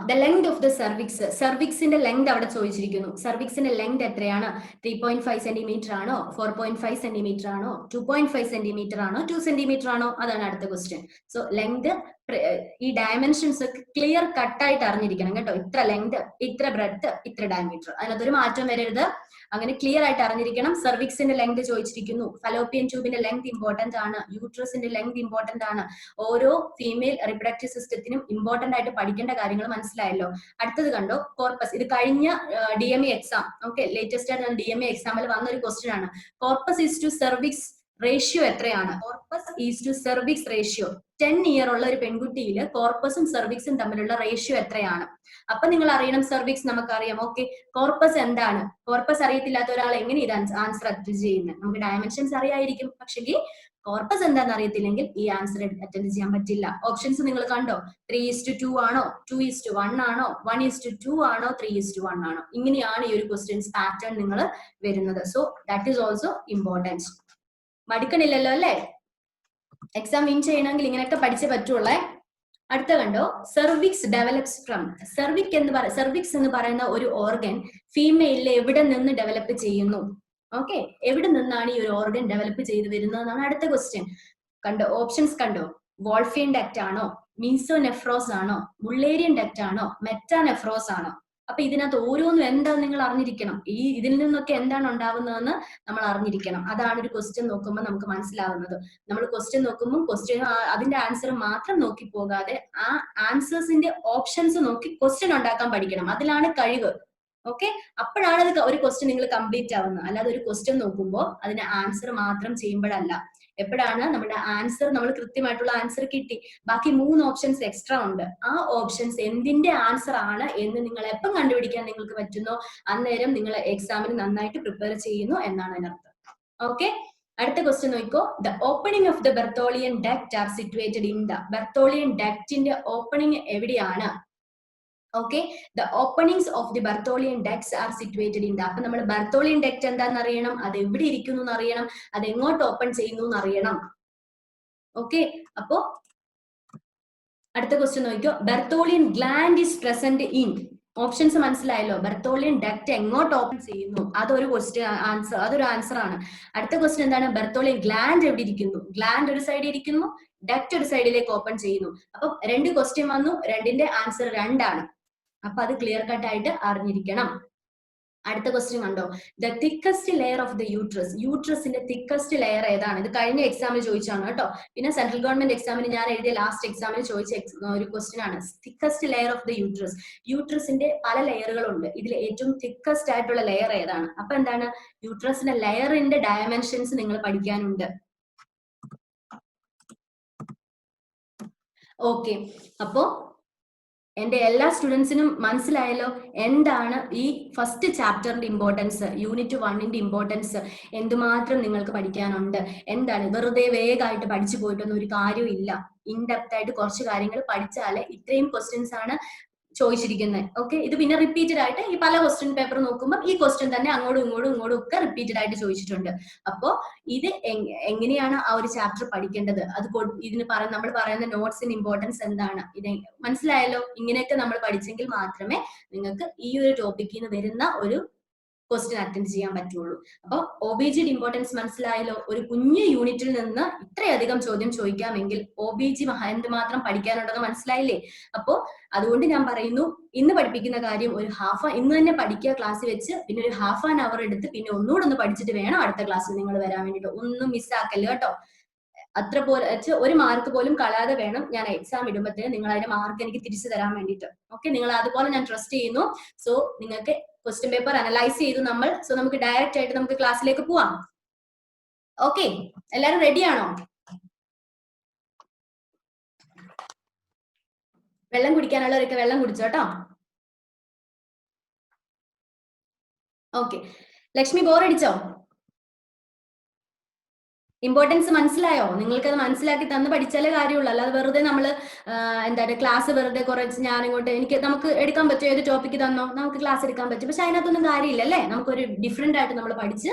The length of the cervix. സെർവിക്സിന്റെ ലെങ്ത് അവിടെ ചോദിച്ചിരിക്കുന്നു. സെർവിക്സിന്റെ ലെങ്ത് എത്രയാണ്? 3.5 സെന്റിമീറ്റർ ആണോ, 4.5 സെന്റിമീറ്റർ ആണോ, 2.5 സെന്റിമീറ്റർ ആണോ, 2 സെന്റിമീറ്റർ ആണോ? അതാണ് അടുത്ത ക്വസ്റ്റ്യൻ. സോ ലെങ്ത്, ഈ ഡയമെൻഷൻസ് ഒക്കെ ക്ലിയർ കട്ടായിട്ട് അറിഞ്ഞിരിക്കണം കേട്ടോ. ഇത്ര ലെങ്ത്, ഇത്ര ബ്രെഡ്ത്ത്, ഇത്ര ഡയമീറ്റർ, അതിനകത്തൊരു മാറ്റം വരരുത്. അങ്ങനെ ക്ലിയർ ആയിട്ട് അറിഞ്ഞിരിക്കണം. സെർവിക്സിന്റെ ലെങ്ത് ചോദിച്ചിരിക്കുന്നു. ഫലോപ്പിയൻ ട്യൂബിന്റെ ലെങ്ത് ഇമ്പോർട്ടന്റ് ആണ്. യൂട്രസിന്റെ ലെങ്ത് ഇമ്പോർട്ടന്റ് ആണ്. ഓരോ ഫീമെയിൽ റിപ്രൊഡക്റ്റീവ് സിസ്റ്റത്തിനും ഇമ്പോർട്ടന്റ് ആയിട്ട് പഠിക്കേണ്ട കാര്യങ്ങൾ മനസ്സിലായല്ലോ. അടുത്തത് കണ്ടോ, കോർപ്പസ്. ഇത് കഴിഞ്ഞ DME എക്സാം, ഓക്കെ, ലേറ്റസ്റ്റ് ആയിട്ട് DME എക്സാമിൽ വന്ന ഒരു ക്വസ്റ്റ്യൻ ആണ്. Corpus is to cervix ratio എത്രയാണ്? Corpus is to cervix ratio. 10 year ഉള്ള ഒരു പെൺകുട്ടിയിൽ കോർപ്പസും സെർവിക്സും തമ്മിലുള്ള റേഷ്യോ എത്രയാണ്? അപ്പൊ നിങ്ങൾ അറിയണം സെർവിക്സ് നമുക്കറിയാം. ഓക്കെ, കോർപ്പസ് എന്താണ്? കോർപ്പസ് അറിയത്തില്ലാത്ത ഒരാൾ എങ്ങനെ ഇത് ആൻസർ അറ്റൻഡ് ചെയ്യുന്നത്? നമുക്ക് ഡയമെൻഷൻസ് അറിയായിരിക്കും, പക്ഷെങ്കിൽ കോർപ്പസ് എന്താണെന്ന് അറിയത്തില്ലെങ്കിൽ ഈ ആൻസർ അറ്റൻഡ് ചെയ്യാൻ പറ്റില്ല. ഓപ്ഷൻസ് നിങ്ങൾ കണ്ടോ? 3:2 ആണോ, 2:1 ആണോ, 1:2 ആണോ, 3:1 ആണോ? ഇങ്ങനെയാണ് ഈ ഒരു ക്വസ്റ്റ്യൻസ് പാറ്റേൺ നിങ്ങൾ വരുന്നത്. So that is also important. മടുക്കണില്ലല്ലോ അല്ലേ? എക്സാം വിൻ ചെയ്യണമെങ്കിൽ ഇങ്ങനെയൊക്കെ പഠിച്ചേ പറ്റുള്ളേ. അടുത്ത കണ്ടോ, സെർവിക്സ് ഡെവലപ്സ് ഫ്രം. സെർവിക്സ് എന്ന് പറയുന്ന ഒരു ഓർഗൻ ഫീമെയിലിൽ എവിടെ നിന്ന് ഡെവലപ്പ് ചെയ്യുന്നു? ഓക്കെ, എവിടെ നിന്നാണ് ഈ ഒരു ഓർഗൻ ഡെവലപ്പ് ചെയ്ത് വരുന്നതെന്നാണ് അടുത്ത ക്വസ്റ്റ്യൻ. കണ്ടോ, ഓപ്ഷൻസ് കണ്ടോ? വോൾഫിയൻ ഡക്റ്റ് ആണോ, മീസോനെഫ്രോസ് ആണോ, മുള്ളേരിയൻ ഡക്റ്റ് ആണോ, മെറ്റാനെഫ്രോസ് ആണോ? അപ്പൊ ഇതിനകത്ത് ഓരോന്നും എന്താന്ന് നിങ്ങൾ അറിഞ്ഞിരിക്കണം. ഇതിൽ നിന്നൊക്കെ എന്താണ് ഉണ്ടാവുന്നതെന്ന് നമ്മൾ അറിഞ്ഞിരിക്കണം. അതാണ് ഒരു ക്വസ്റ്റ്യൻ നോക്കുമ്പോൾ നമുക്ക് മനസ്സിലാവുന്നത്. നമ്മൾ ക്വസ്റ്റ്യൻ നോക്കുമ്പോൾ അതിന്റെ ആൻസർ മാത്രം നോക്കി പോകാതെ ആ ആൻസേഴ്സിന്റെ ഓപ്ഷൻസ് നോക്കി ക്വസ്റ്റ്യൻ ഉണ്ടാക്കാൻ പഠിക്കണം. അതിലാണ് കഴിവ്. ഓക്കെ, അപ്പോഴാണ് അത് ഒരു ക്വസ്റ്റ്യൻ നിങ്ങൾ കംപ്ലീറ്റ് ആവുന്നത്. അല്ലാതെ ഒരു ക്വസ്റ്റ്യൻ നോക്കുമ്പോൾ അതിന് ആൻസർ മാത്രം ചെയ്യുമ്പോഴല്ല. എപ്പോഴാണ് നമ്മുടെ ആൻസർ, നമ്മൾ കൃത്യമായിട്ടുള്ള ആൻസർ കിട്ടി, ബാക്കി 3 ഓപ്ഷൻസ് എക്സ്ട്രാ ഉണ്ട്, ആ ഓപ്ഷൻസ് എന്തിന്റെ ആൻസർ ആണ് എന്ന് നിങ്ങൾ എപ്പം കണ്ടുപിടിക്കാൻ നിങ്ങൾക്ക് പറ്റുന്നോ അന്നേരം നിങ്ങൾ എക്സാമിന് നന്നായിട്ട് പ്രിപ്പയർ ചെയ്യുന്നു എന്നാണ് അതിനർത്ഥം. ഓക്കെ, അടുത്ത ക്വസ്റ്റ്യൻ നോക്കിക്കോ. The opening of the Bartholin duct are situated in the. Bartholin ഡക്റ്റിന്റെ ഓപ്പണിംഗ് എവിടെയാണ്? Okay, the openings of the Bartholin ducts are situated in the. അപ്പൊ നമ്മൾ ബെർത്തോളിയൻ ഡക്റ്റ് എന്താണെന്ന് അറിയണം, അത് എവിടെ ഇരിക്കുന്നു എന്ന് അറിയണം, അത് എങ്ങോട്ട് ഓപ്പൺ ചെയ്യുന്നു എന്ന് അറിയണം. ഓക്കെ, അപ്പോ അടുത്ത ക്വസ്റ്റ്യൻ നോക്കിക്കോ. Bartholin gland is present in. Options മനസ്സിലായല്ലോ. ബെർത്തോളിയൻ ഡക്റ്റ് എങ്ങോട്ട് ഓപ്പൺ ചെയ്യുന്നു, അതൊരു ക്വസ്റ്റ്യൻ ആൻസർ, അതൊരു ആൻസർ ആണ്. അടുത്ത ക്വസ്റ്റ്യൻ എന്താണ്? ബെർത്തോളിയൻ ഗ്ലാൻഡ് എവിടെ ഇരിക്കുന്നു? ഗ്ലാൻഡ് ഒരു സൈഡിൽ ഇരിക്കുന്നു, ഡക്റ്റ് ഒരു സൈഡിലേക്ക് ഓപ്പൺ ചെയ്യുന്നു. അപ്പൊ 2 ക്വസ്റ്റ്യൻ വന്നു, 2ന്റെ ആൻസർ 2 ആണ്. അപ്പൊ അത് ക്ലിയർ കട്ട് ആയിട്ട് അറിഞ്ഞിരിക്കണം. അടുത്ത ക്വസ്റ്റ്യൻ കണ്ടോ, the thickest layer of the uterus. യൂട്രസിന്റെ തിക്കസ്റ്റ് ലെയർ ഏതാണ്? ഇത് കഴിഞ്ഞ എക്സാമിൽ ചോദിച്ചാണ് കേട്ടോ. പിന്നെ സെൻട്രൽ ഗവൺമെന്റ് എക്സാമിന് ഞാൻ എഴുതിയ ലാസ്റ്റ് എക്സാമിൽ ചോദിച്ച ഒരു ക്വസ്റ്റ്യൻ ആണ് thickest layer of the uterus. യൂട്രസിന്റെ പല ലെയറുകളുണ്ട്, ഇതിൽ ഏറ്റവും തിക്കസ്റ്റ് ആയിട്ടുള്ള ലെയർ ഏതാണ്? അപ്പൊ എന്താണ്, യൂട്രസിന്റെ ലെയറിന്റെ ഡയമെൻഷൻസ് നിങ്ങൾ പഠിക്കാനുണ്ട്. ഓക്കെ, അപ്പോ എന്റെ എല്ലാ സ്റ്റുഡൻസിനും മനസ്സിലായല്ലോ എന്താണ് ഈ ഫസ്റ്റ് ചാപ്റ്ററിന്റെ ഇമ്പോർട്ടൻസ്, യൂണിറ്റ് 1ന്റെ ഇമ്പോർട്ടൻസ് എന്തുമാത്രം നിങ്ങൾക്ക് പഠിക്കാനുണ്ട്. എന്താണ്, വെറുതെ വേഗമായിട്ട് പഠിച്ചു പോയിട്ടൊന്നും ഒരു കാര്യവും ഇല്ല. ഇൻഡെപ്ത് ആയിട്ട് കുറച്ച് കാര്യങ്ങൾ പഠിച്ചാലേ ഇത്രയും ക്വസ്റ്റ്യൻസ് ആണ് ചോദിച്ചിരിക്കുന്നത്. ഓക്കെ, ഇത് പിന്നെ റിപ്പീറ്റഡ് ആയിട്ട് ഈ പല ക്വസ്റ്റ്യൻ പേപ്പർ നോക്കുമ്പോൾ ഈ ക്വസ്റ്റ്യൻ തന്നെ അങ്ങോട്ടും ഇങ്ങോട്ടും ഒക്കെ റിപ്പീറ്റഡ് ആയിട്ട് ചോദിച്ചിട്ടുണ്ട്. അപ്പോ ഇത് എങ്ങനെയാണ് ആ ഒരു ചാപ്റ്റർ പഠിക്കേണ്ടത്, അത് ഇതിന് നമ്മൾ പറയുന്ന നോട്ട്സിന് ഇമ്പോർട്ടൻസ് എന്താണ്, ഇത് മനസ്സിലായല്ലോ. ഇങ്ങനെയൊക്കെ നമ്മൾ പഠിച്ചെങ്കിൽ മാത്രമേ നിങ്ങൾക്ക് ഈ ഒരു ടോപ്പിക്കിൽ നിന്ന് വരുന്ന ഒരു ക്വസ്റ്റ്യൻ അറ്റൻഡ് ചെയ്യാൻ പറ്റുള്ളൂ. അപ്പൊ OBGയുടെ ഇമ്പോർട്ടൻസ് മനസ്സിലായല്ലോ. ഒരു കുഞ്ഞു യൂണിറ്റിൽ നിന്ന് ഇത്രയധികം ചോദ്യം ചോദിക്കാമെങ്കിൽ OBG എന്തുമാത്രം പഠിക്കാനുണ്ടെന്ന് മനസ്സിലായില്ലേ. അപ്പോ അതുകൊണ്ട് ഞാൻ പറയുന്നു, ഇന്ന് പഠിപ്പിക്കുന്ന കാര്യം ഒരു ഇന്ന് തന്നെ പഠിക്കുക ക്ലാസ്സിൽ വെച്ച്, പിന്നെ ഒരു ഹാഫ് ആൻ അവർ എടുത്ത് പിന്നെ ഒന്നുകൂടെ ഒന്ന് പഠിച്ചിട്ട് വേണം അടുത്ത ക്ലാസ്സിൽ നിങ്ങൾ വരാൻ വേണ്ടിയിട്ട്. ഒന്നും മിസ്സാക്കല്ലോ കേട്ടോ. അത്ര പോലെ ഒരു മാർക്ക് പോലും കളയാതെ വേണം ഞാൻ എക്സാം ഇടുമ്പോഴത്തേന് നിങ്ങൾ അതിന്റെ മാർക്ക് എനിക്ക് തിരിച്ചു തരാൻ വേണ്ടിയിട്ട്. ഓക്കെ, നിങ്ങൾ അതുപോലെ ഞാൻ ട്രസ്റ്റ് ചെയ്യുന്നു. സോ നിങ്ങൾക്ക് ക്വസ്റ്റ്യൻ പേപ്പർ അനലൈസ് ചെയ്തു നമ്മൾ. സോ നമുക്ക് ഡയറക്റ്റ് ആയിട്ട് നമുക്ക് ക്ലാസ്സിലേക്ക് പോവാം. ഓക്കെ, എല്ലാരും റെഡിയാണോ? വെള്ളം കുടിക്കാനുള്ളവരൊക്കെ വെള്ളം കുടിച്ചോട്ടോ. ഓക്കെ, ലക്ഷ്മി ബോറടിച്ചോ? ഇമ്പോർട്ടൻസ് മനസ്സിലായോ? നിങ്ങൾക്ക് അത് മനസ്സിലാക്കി തന്ന് പഠിച്ചാലേ കാര്യമുള്ളൂ. അല്ലാതെ വെറുതെ നമ്മൾ എന്താണ് ക്ലാസ് വെറുതെ കുറച്ച് ഞാനിങ്ങോട്ട് നമുക്ക് എടുക്കാൻ പറ്റുമോ, ഏത് ടോപ്പിക്ക് തന്നോ നമുക്ക് ക്ലാസ് എടുക്കാൻ പറ്റും, പക്ഷെ അതിനകത്തൊന്നും കാര്യമില്ല അല്ലേ. നമുക്കൊരു ഡിഫറെന്റ് ആയിട്ട് നമ്മൾ പഠിച്ച്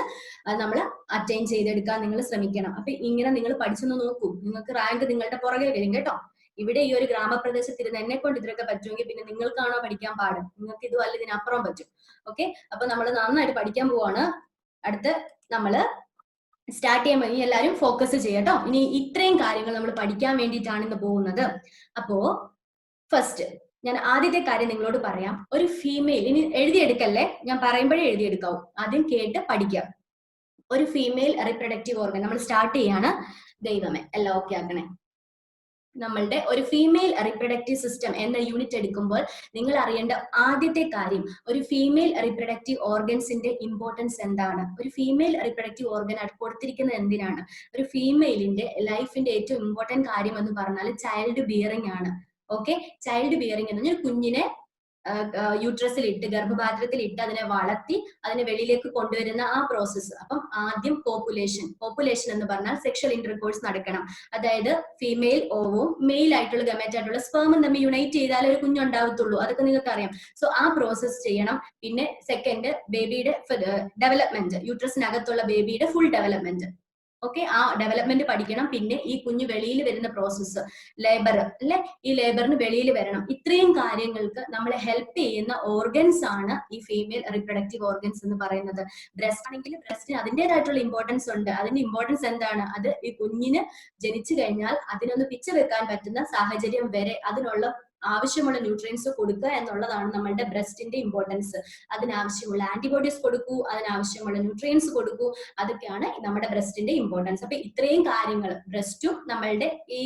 നമ്മൾ അറ്റൈൻ ചെയ്തെടുക്കാൻ നിങ്ങൾ ശ്രമിക്കണം. അപ്പൊ ഇങ്ങനെ നിങ്ങൾ പഠിച്ചൊന്ന് നോക്കൂ, നിങ്ങൾക്ക് റാങ്ക് നിങ്ങളുടെ പുറകെ വരും കേട്ടോ. ഇവിടെ ഈ ഒരു ഗ്രാമപ്രദേശത്തിരുന്ന് എന്നെ കൊണ്ട് ഇതിലൊക്കെ പറ്റുമെങ്കിൽ പിന്നെ നിങ്ങൾക്കാണോ പഠിക്കാൻ പാട്? നിങ്ങൾക്ക് ഇതും അല്ല ഇതിനപ്പുറം പറ്റും. ഓക്കെ, അപ്പൊ നമ്മൾ നന്നായിട്ട് പഠിക്കാൻ പോവാണ്. അടുത്ത് നമ്മള് സ്റ്റാർട്ട് ചെയ്യുമ്പോൾ ഇനി എല്ലാവരും ഫോക്കസ് ചെയ്യട്ടോ. ഇനി ഇത്രയും കാര്യങ്ങൾ നമ്മൾ പഠിക്കാൻ വേണ്ടിയിട്ടാണ് ഇന്ന് പോകുന്നത്. അപ്പോ ഫസ്റ്റ് ഞാൻ ആദ്യത്തെ കാര്യം നിങ്ങളോട് പറയാം. ഒരു ഫീമെയിൽ, ഇനി എഴുതിയെടുക്കല്ലേ, ഞാൻ പറയുമ്പോഴേ എഴുതിയെടുക്കാവൂ, ആദ്യം കേട്ട് പഠിക്കാം. ഒരു ഫീമെയിൽ റീപ്രൊഡക്റ്റീവ് ഓർഗൻ നമ്മൾ സ്റ്റാർട്ട് ചെയ്യാണ്. ദൈവമേ എല്ലാം ഓക്കെ ആക്കണേ. നമ്മളുടെ ഒരു ഫീമെയിൽ റീപ്രൊഡക്റ്റീവ് സിസ്റ്റം എന്ന യൂണിറ്റ് എടുക്കുമ്പോൾ നിങ്ങൾ അറിയേണ്ട ആദ്യത്തെ കാര്യം, ഒരു ഫീമെയിൽ റീപ്രൊഡക്റ്റീവ് ഓർഗൻസിന്റെ ഇമ്പോർട്ടൻസ് എന്താണ്, ഒരു ഫീമെയിൽ റീപ്രൊഡക്റ്റീവ് ഓർഗൻ കൊടുത്തിരിക്കുന്നത് എന്തിനാണ്. ഒരു ഫീമെയിലിന്റെ ലൈഫിന്റെ ഏറ്റവും ഇമ്പോർട്ടന്റ് കാര്യം എന്ന് പറഞ്ഞാൽ ചൈൽഡ് ബിയറിംഗ് ആണ്. ഓക്കെ, ചൈൽഡ് ബിയറിംഗ് എന്ന് പറഞ്ഞാൽ കുഞ്ഞിനെ യൂട്രസിൽ ഇട്ട് ഗർഭപാത്രത്തിൽ ഇട്ട് അതിനെ വളർത്തി അതിനെ വെളിയിലേക്ക് കൊണ്ടുവരുന്ന ആ പ്രോസസ്സ്. അപ്പം ആദ്യം പോപ്പുലേഷൻ എന്ന് പറഞ്ഞാൽ സെക്ഷൽ ഇന്റർകോഴ്സ് നടക്കണം. അതായത് ഫീമെയിൽ ഓവും മെയിൽ ആയിട്ടുള്ള ഗമേറ്റ് ആയിട്ടുള്ള സ്പേമും തമ്മിൽ യുണൈറ്റ് ചെയ്താലേ ഒരു കുഞ്ഞുണ്ടാവത്തുള്ളൂ. അതൊക്കെ നിങ്ങൾക്ക് അറിയാം. സോ ആ പ്രോസസ്സ് ചെയ്യണം. പിന്നെ സെക്കൻഡ്, ബേബിയുടെ ഡെവലപ്മെന്റ്, യൂട്രസിനകത്തുള്ള ബേബിയുടെ ഫുൾ ഡെവലപ്മെന്റ്. ഓക്കെ, ആ ഡെവലപ്മെന്റ് പഠിക്കണം. പിന്നെ ഈ കുഞ്ഞ് വെളിയിൽ വരുന്ന പ്രോസസ്സ്, ലേബർ അല്ലെ, ഈ ലേബറിന് വെളിയിൽ വരണം. ഇത്രയും കാര്യങ്ങൾക്ക് നമ്മളെ ഹെൽപ്പ് ചെയ്യുന്ന ഓർഗൻസ് ആണ് ഈ ഫീമെയിൽ റീപ്രൊഡക്റ്റീവ് ഓർഗൻസ് എന്ന് പറയുന്നത്. ബ്രസ്റ്റ് ആണെങ്കിൽ ബ്രസ്റ്റിന് അതിൻ്റെതായിട്ടുള്ള ഇമ്പോർട്ടൻസ് ഉണ്ട്. അതിന്റെ ഇമ്പോർട്ടൻസ് എന്താണ്, അത് ഈ കുഞ്ഞിന് ജനിച്ചു കഴിഞ്ഞാൽ അതിനൊന്ന് പിച്ച വെക്കാൻ പറ്റുന്ന സാഹചര്യം വരെ അതിനുള്ള ആവശ്യമുള്ള ന്യൂട്രിയൻസ് കൊടുക്കുക എന്നുള്ളതാണ് നമ്മളുടെ ബ്രസ്റ്റിന്റെ ഇമ്പോർട്ടൻസ്. അതിനാവശ്യമുള്ള ആന്റിബോഡീസ് കൊടുക്കൂ, അതിനാവശ്യമുള്ള ന്യൂട്രിയൻസ് കൊടുക്കൂ, അതൊക്കെയാണ് നമ്മുടെ ബ്രസ്റ്റിന്റെ ഇമ്പോർട്ടൻസ്. അപ്പൊ ഇത്രയും കാര്യങ്ങൾ ബ്രസ്റ്റും നമ്മളുടെ ഈ